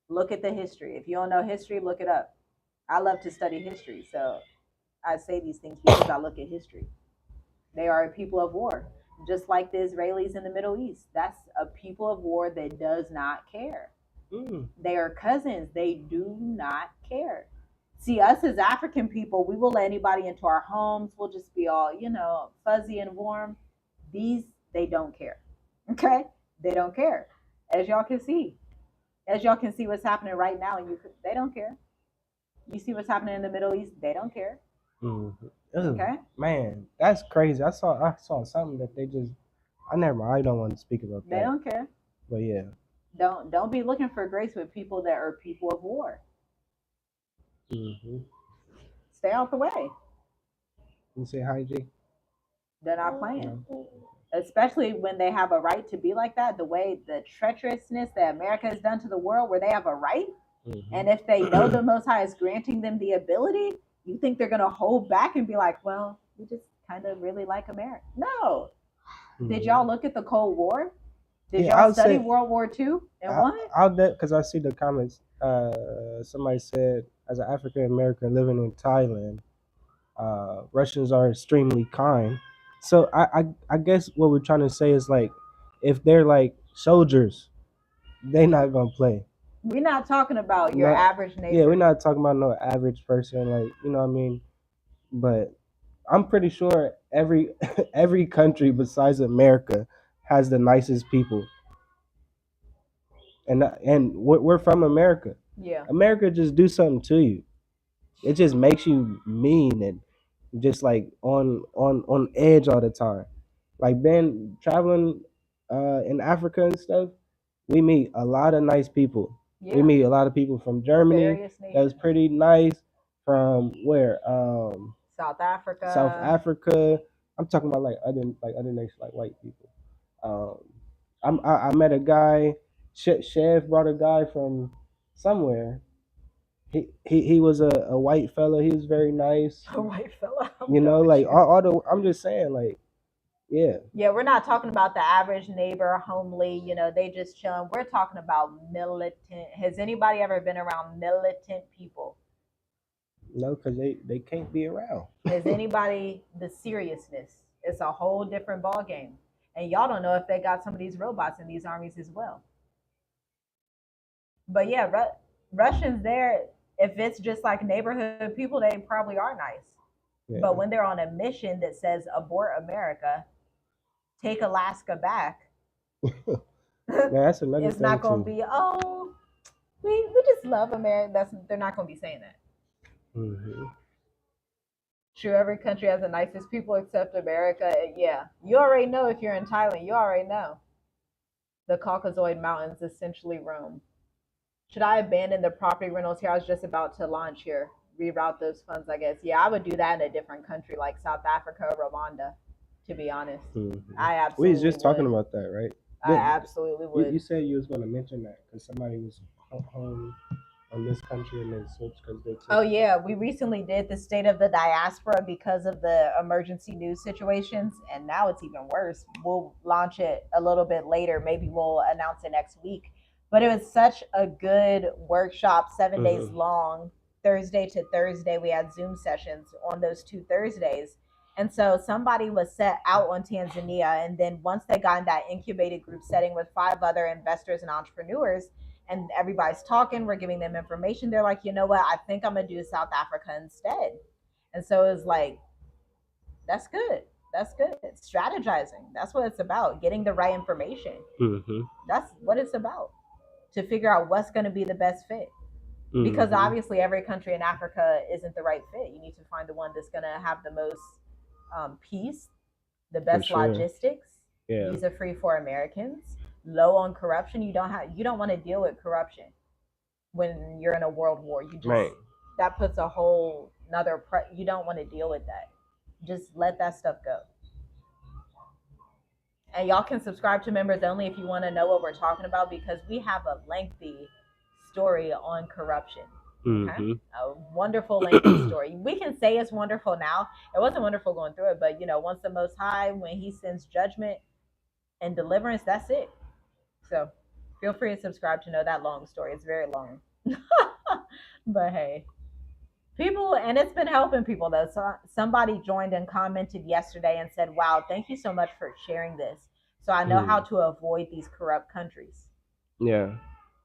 Look at the history. If you don't know history, look it up. I love to study history, so I say these things because I look at history. They are a people of war, just like the Israelis in the Middle East. That's a people of war that does not care. Mm. They are cousins. They do not care. See, us as African people, we will let anybody into our homes. We'll just be all, fuzzy and warm. These, they don't care. Okay? They don't care. As y'all can see. As y'all can see what's happening right now, they don't care. You see what's happening in the Middle East, they don't care. Mm. Ugh, Okay? man, that's crazy. I saw something that they just. I never. I don't want to speak about They that. don't care. But yeah. Don't be looking for grace with people that are people of war. Mm-hmm. Stay out the way. You say hi, G? They're not playing. No. Especially when they have a right to be like that, the way the treacherousness that America has done to the world, where they have a right. Mm-hmm. And if they know the Most High is granting them the ability, you think they're going to hold back and be like, well, we just kind of really like America? No. Mm-hmm. Did y'all look at the Cold War? Did Yeah, y'all I'll study say World War II and what? I'll because I see the comments. Somebody said, as an African American living in Thailand, Russians are extremely kind. So I guess what we're trying to say is like, if they're like soldiers, they not gonna play. We're not talking about your Not average yeah, we're neighbor. not talking about no average person, like you know what I mean. But I'm pretty sure every every country besides America has the nicest people, and we're from America. Yeah. America just do something to you. It just makes you mean and just like on edge all the time. Like been traveling in Africa and stuff, we meet a lot of nice people. We Yeah. meet a lot of people from Germany Various that was nations. pretty nice. From where? South South Africa. Africa. I'm talking about like other nations like white people. I met a guy. Chef brought a guy from somewhere. He was a white fella. He was very nice. A white fella. I'm You done know, with like you. all the. I'm just saying, like, yeah. Yeah, we're not talking about the average neighbor, homely, they just chilling. We're talking about militant. Has anybody ever been around militant people? No, because they can't be around. Has anybody the seriousness? It's a whole different ball game. And y'all don't know if they got some of these robots in these armies as well. But yeah, Russians there, if it's just like neighborhood people, they probably are nice. Yeah. But when they're on a mission that says abort America, take Alaska back, Man, that's another it's thing not going to too. be, oh, we just love America. They're not going to be saying that. Hmm. Sure, every country has the nicest people except America. Yeah, you already know if you're in Thailand. You already know the Caucasoid Mountains essentially roam. Should I abandon the property rentals here? I was just about to launch here, reroute those funds. I guess. Yeah, I would do that in a different country like South Africa or Rwanda. To be honest, Hmm. I We was absolutely just talking would. about that, right? I absolutely You would. said you was going to mention that because somebody was home. on this country and then switch because they Oh took. yeah, we recently did the state of the diaspora because of the emergency news situations, and now it's even worse. We'll launch it a little bit later. Maybe we'll announce it next week. But it was such a good workshop, 7 days Mm-hmm. long, Thursday to Thursday. We had Zoom sessions on those two Thursdays. And so somebody was set out on Tanzania, and then once they got in that incubated group setting with five other investors and entrepreneurs, and everybody's talking, we're giving them information. They're like, you know what? I think I'm gonna do South Africa instead. And so it's like, that's good. That's good. Strategizing. That's what it's about. Getting the right information. Mm-hmm. That's what it's about. To figure out what's gonna be the best fit. Because Mm-hmm. obviously every country in Africa isn't the right fit. You need to find the one that's gonna have the most peace, the For best sure. logistics, Yeah. visa free for Americans, low on corruption. You don't want to deal with corruption when you're in a world war. You just Right. that puts a whole another you don't want to deal with that. Just let that stuff go. And y'all can subscribe to members only if you want to know what we're talking about, because we have a lengthy story on corruption. Okay? Mm-hmm. A wonderful lengthy story. We can say it's wonderful now. It wasn't wonderful going through it, but once the Most High, when He sends judgment and deliverance, that's it. So feel free to subscribe to know that long story. It's very long. But hey, people, and it's been helping people though. So somebody joined and commented yesterday and said, wow, thank you so much for sharing this, so I know how to avoid these corrupt countries. Yeah.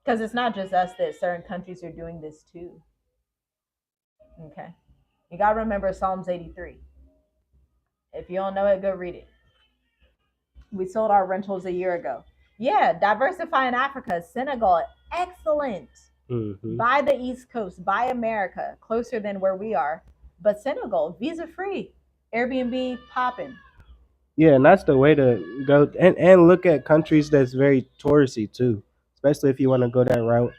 Because it's not just us, that certain countries are doing this too. Okay, you got to remember Psalms 83. If you don't know it, go read it. We sold our rentals a year ago. Yeah, Diversifying Africa, Senegal, excellent. Mm-hmm. By the East Coast, by America, closer than where we are. But Senegal, visa free, Airbnb popping. Yeah, and that's the way to go. And look at countries that's very touristy too, especially if you want to go that route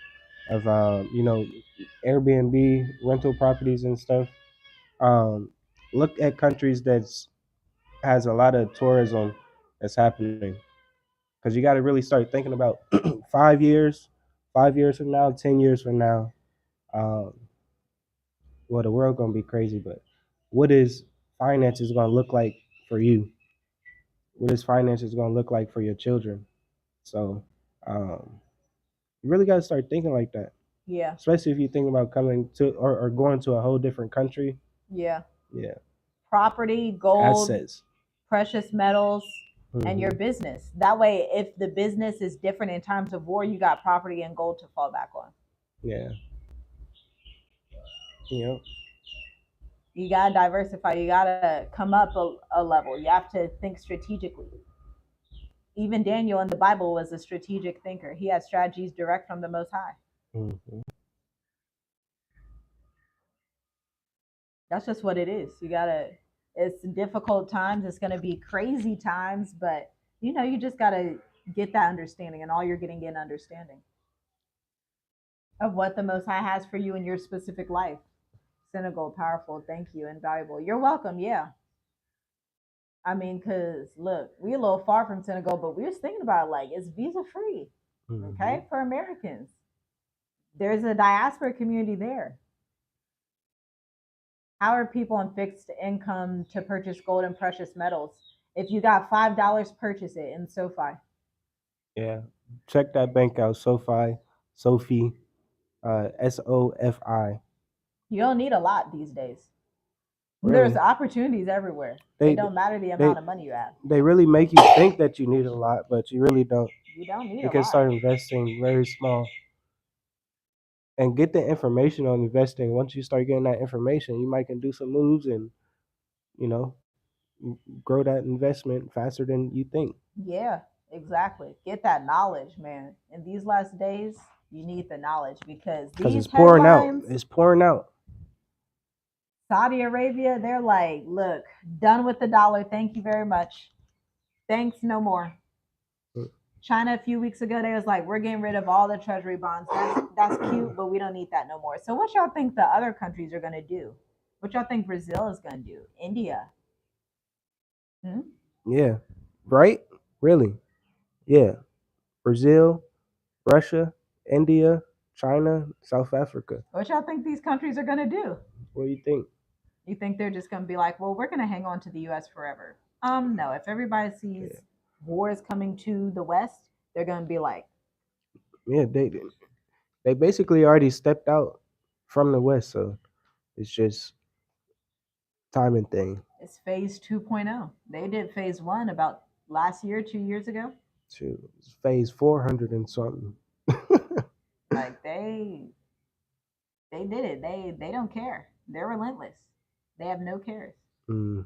of Airbnb rental properties and stuff. Um, look at countries that's has a lot of tourism that's happening, because you got to really start thinking about 5 years, 5 years from now, 10 years from now. Um, well, the world gonna be crazy, but what is finances gonna look like for you? What is finances gonna look like for your children? So you really got to start thinking like that, Yeah, especially if you think about coming to or going to a whole different country. yeah. Yeah, Property, gold, assets. precious metals, and your Mm-hmm. business. That way, if the business is different in times of war, you got property and gold to fall back on. Yeah, you know, You got to diversify. You got to come up a level. You have to think strategically. Even Daniel in the Bible was a strategic thinker. He had strategies direct from the Most High. mm-hmm. That's just what it is. You gotta. It's difficult times. It's gonna be crazy times, but you just gotta get that understanding, and all you're getting an understanding of what the Most High has for you in your specific life. Senegal, powerful. Thank you, invaluable. You're welcome. Yeah. I mean, cause look, we a little far from Senegal, but we was thinking about like it's visa free, Mm-hmm. okay, for Americans. There's a diaspora community there. How are people on fixed income to purchase gold and precious metals? If you got $5, purchase it in SoFi. Yeah, check that bank out. Sophie, SOFI. You don't need a lot these days. There's Really, opportunities everywhere. they It don't matter the they amount of money you have. they really make you think that you need a lot, but you really don't. You don't need You a can lot. start investing very small and get the information on investing. Once you start getting that information, you might can do some moves and you know grow that investment faster than you think. Yeah, exactly. Get that knowledge, man. In these last days, you need the knowledge because Because these it's pouring out. headlines, It's pouring out. Saudi Arabia, they're like, look, done with the dollar. Thank you very much. Thanks, no more. China a few weeks ago, they was like, we're getting rid of all the treasury bonds. That's cute, but we don't need that no more. So what y'all think the other countries are gonna do? What y'all think Brazil is gonna do? India? Hmm? Yeah. Right? Really? Yeah. Brazil, Russia, India. China, South Africa. What y'all think these countries are gonna do? What do you think? You think they're just gonna be like, well, we're gonna hang on to the U.S. forever? No. If everybody Yeah, sees wars coming to the West, they're gonna be like, yeah, they basically already stepped out from the West, so it's just timing thing. it's phase 2.0. They did phase one about last year, 2 years ago. To phase 400 and something. Like they did it. They don't care. They're relentless. They have no cares. Hmm.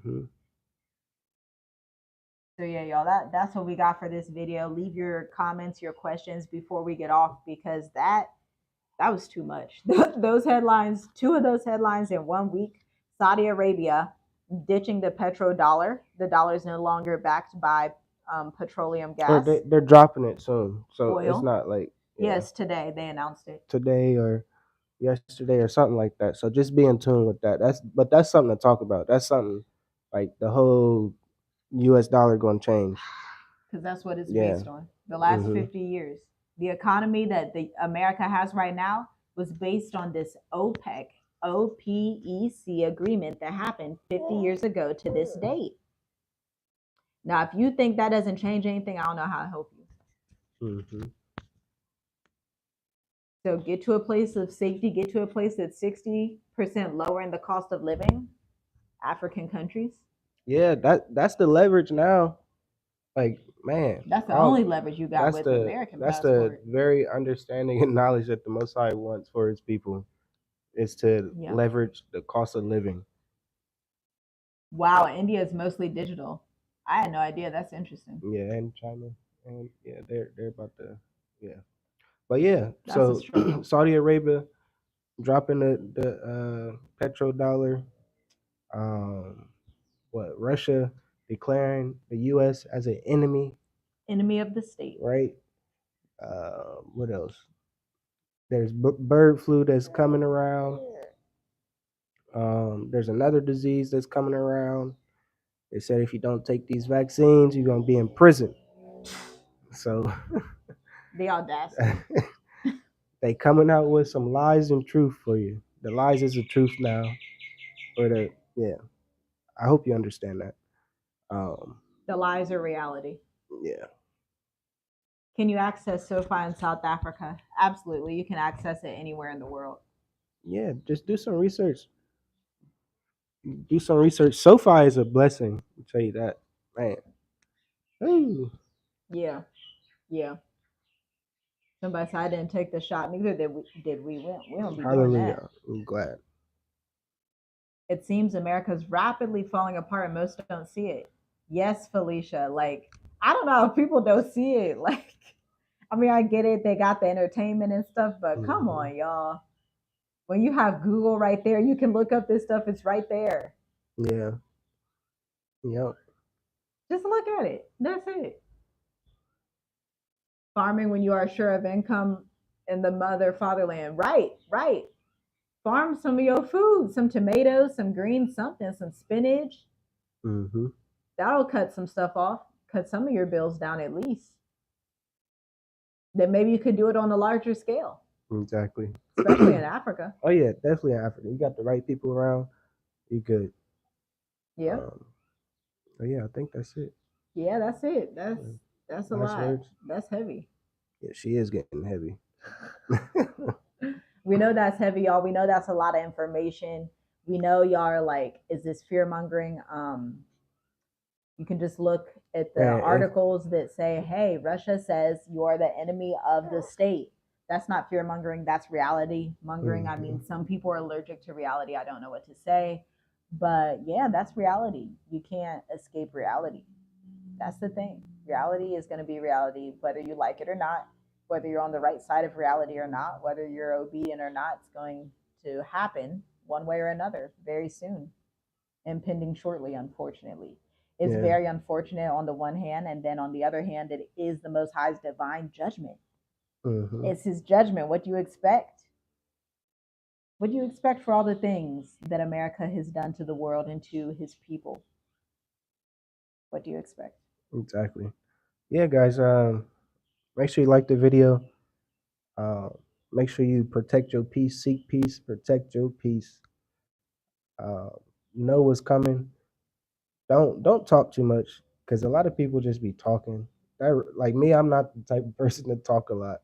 So yeah, y'all, that's what we got for this video. Leave your comments, your questions before we get off, because that was too much. Those headlines, two of those headlines in 1 week. Saudi Arabia ditching the petrodollar. The dollar is no longer backed by petroleum Or gas, they're dropping it soon, so it's oil. not like yeah Yes, today they announced it. today or yesterday or something like that. So just be in tune with that. That's something to talk about. That's something like the whole U.S. dollar going to change. Because that's what it's Yeah. based on. The last Hmm. 50 years, the economy that the America has right now was based on this OPEC agreement that happened 50 years ago to this date. Now, if you think that doesn't change anything, I don't know how to help you. Hmm. So get to a place of safety, get to a place that's 60% lower in the cost of living, African countries. Yeah, that's the leverage now. Like man, That's the all only leverage you got with American that's the passport. very understanding and knowledge that the Most High wants for His people is to Yeah. leverage the cost of living. Wow, India is mostly digital. I had no idea. That's interesting. Yeah, and China, and yeah, they're about to yeah. But yeah, That's a so struggle. Saudi Arabia dropping the petrodollar. What Russia declaring the U.S. as an enemy, Enemy of the state. right? What else? There's bird flu that's coming around. There's another disease that's coming around. They said if you don't take these vaccines, you're gonna be in prison. So The audacity. they coming out with some lies and truth for you. The lies is the truth now. Or the yeah. I hope you understand that. The lies are reality. Yeah. Can you access SoFi in South Africa? Absolutely. You can access it anywhere in the world. Yeah, just do some research. Do some research. SoFi is a blessing. I'll tell you that. Man. Ooh. Yeah. Yeah. Somebody said I didn't take the shot. Neither did we. We don't be doing that. Hallelujah. I'm glad. It seems America's rapidly falling apart and most don't see it. Yes, Felicia. Like, I don't know if people don't see it. Like, I mean, I get it. They got the entertainment and stuff, but come Mhm. on, y'all. When you have Google right there, you can look up this stuff. It's right there. Yeah. Yep. Just look at it. That's it. Farming when you are sure of income in the fatherland. Right, right. Farm some of your food, some tomatoes, some greens, something, some spinach. Hmm. That'll cut some stuff off, cut some of your bills down at least. Then maybe you could do it on a larger scale, Exactly. especially in Africa. Oh yeah, definitely in Africa. You got the right people around. You good. Yeah, Um, but yeah, I think that's it. yeah, that's it. That's a Last lot. words. That's heavy. Yeah, she is getting heavy. We know that's heavy, y'all. We know that's a lot of information. We know y'all are like, is this fear mongering? You can just look at the Man, articles that say, hey, Russia says you are the enemy of the state. That's not fear mongering, that's reality mongering. I mean, some people are allergic to reality. I don't know what to say. But yeah, that's reality. You can't escape reality. That's the thing. Reality is going to be reality, whether you like it or not, whether you're on the right side of reality or not, whether you're obedient or not. It's going to happen one way or another very soon, impending shortly, unfortunately. It's yeah. very unfortunate on the one hand, and then on the other hand, it is the Most High's divine judgment. Hmm. It's His judgment. What do you expect? What do you expect for all the things that America has done to the world and to His people? What do you expect? Exactly. Yeah, guys. Make sure you like the video. Make sure you protect your peace, seek peace, protect your peace. Uh, know what's coming. Don't talk too much because a lot of people just be talking. That like me, I'm not the type of person to talk a lot,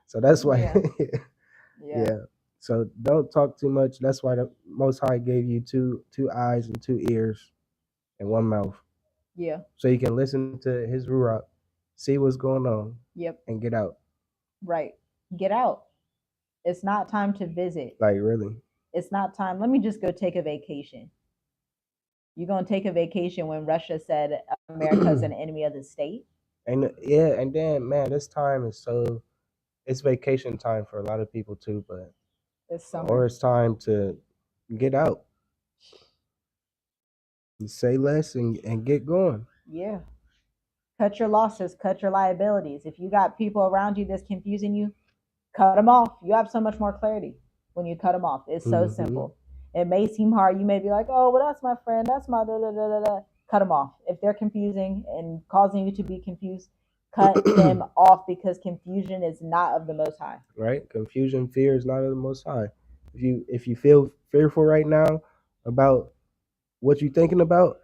so that's why. Yeah. Yeah. Yeah. So don't talk too much. That's why the Most High gave you two eyes and two ears and one mouth, Yeah. so you can listen to His ruach, see what's going on, Yep. and get out. Right. Get out. It's not time to visit. Like really. It's not time. Let me just go take a vacation. You gonna take a vacation when Russia said America's an enemy of the state? And yeah, and then man, this time is so it's vacation time for a lot of people too, but It's or summer. it's time to get out, say less, and get going. Yeah. Cut your losses, cut your liabilities. If you got people around you that's confusing you, cut them off. You have so much more clarity when you cut them off. It's so simple. It may seem hard. You may be like, oh, well, that's my friend. That's my da da da da da. Cut them off. If they're confusing and causing you to be confused, cut them off because confusion is not of the Most High. Right? Confusion, fear is not of the Most High. If you feel fearful right now about what you're thinking about,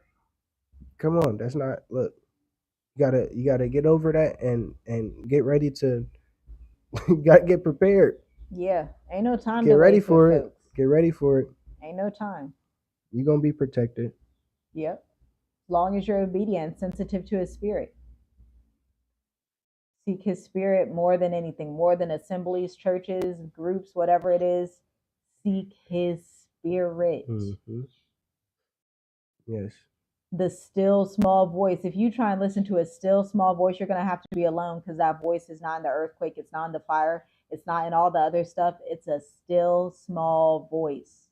come on, that's not look. You gotta get over that and get ready to you gotta get prepared. Yeah, ain't no time Get to ready waste for with it. folks. Get ready for it. Ain't no time. You're gonna be protected. Yep. As long as you're obedient, sensitive to His Spirit. Seek His Spirit more than anything, more than assemblies, churches, groups, whatever it is. Seek His Spirit. Yes. The still small voice. If you try and listen to a still small voice, you're going to have to be alone because that voice is not in the earthquake, it's not in the fire, it's not in all the other stuff. It's a still small voice.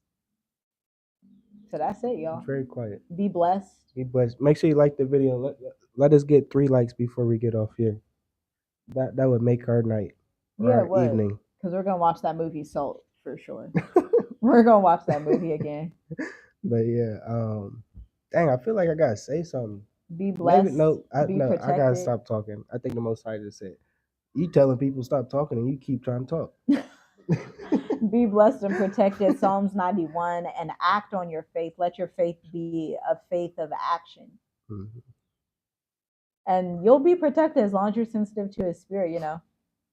So that's it, y'all. It's very quiet. Be blessed. Be blessed. Make sure you like the video. Let us get 3 likes before we get off here. That would make our night or Yeah, our it would. evening. Because we're going to watch that movie Salt for sure. We're going to watch that movie again. But yeah, dang, I feel like I gotta say something. Be blessed. Maybe be I protected. gotta stop talking. I think the Most High just said, "You telling people stop talking and you keep trying to talk." Be blessed and protected. Psalms 91, and act on your faith. Let your faith be a faith of action. Mm-hmm. And you'll be protected as long as you're sensitive to His Spirit. You know,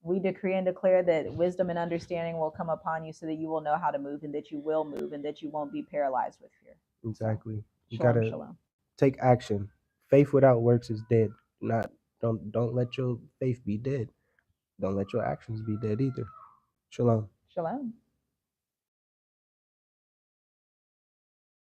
we decree and declare that wisdom and understanding will come upon you so that you will know how to move and that you will move and that you won't be paralyzed with fear. Exactly. So, You shalom, gotta shalom. take action. Faith without works is dead. Don't let your faith be dead. Don't let your actions be dead either. Shalom. Shalom.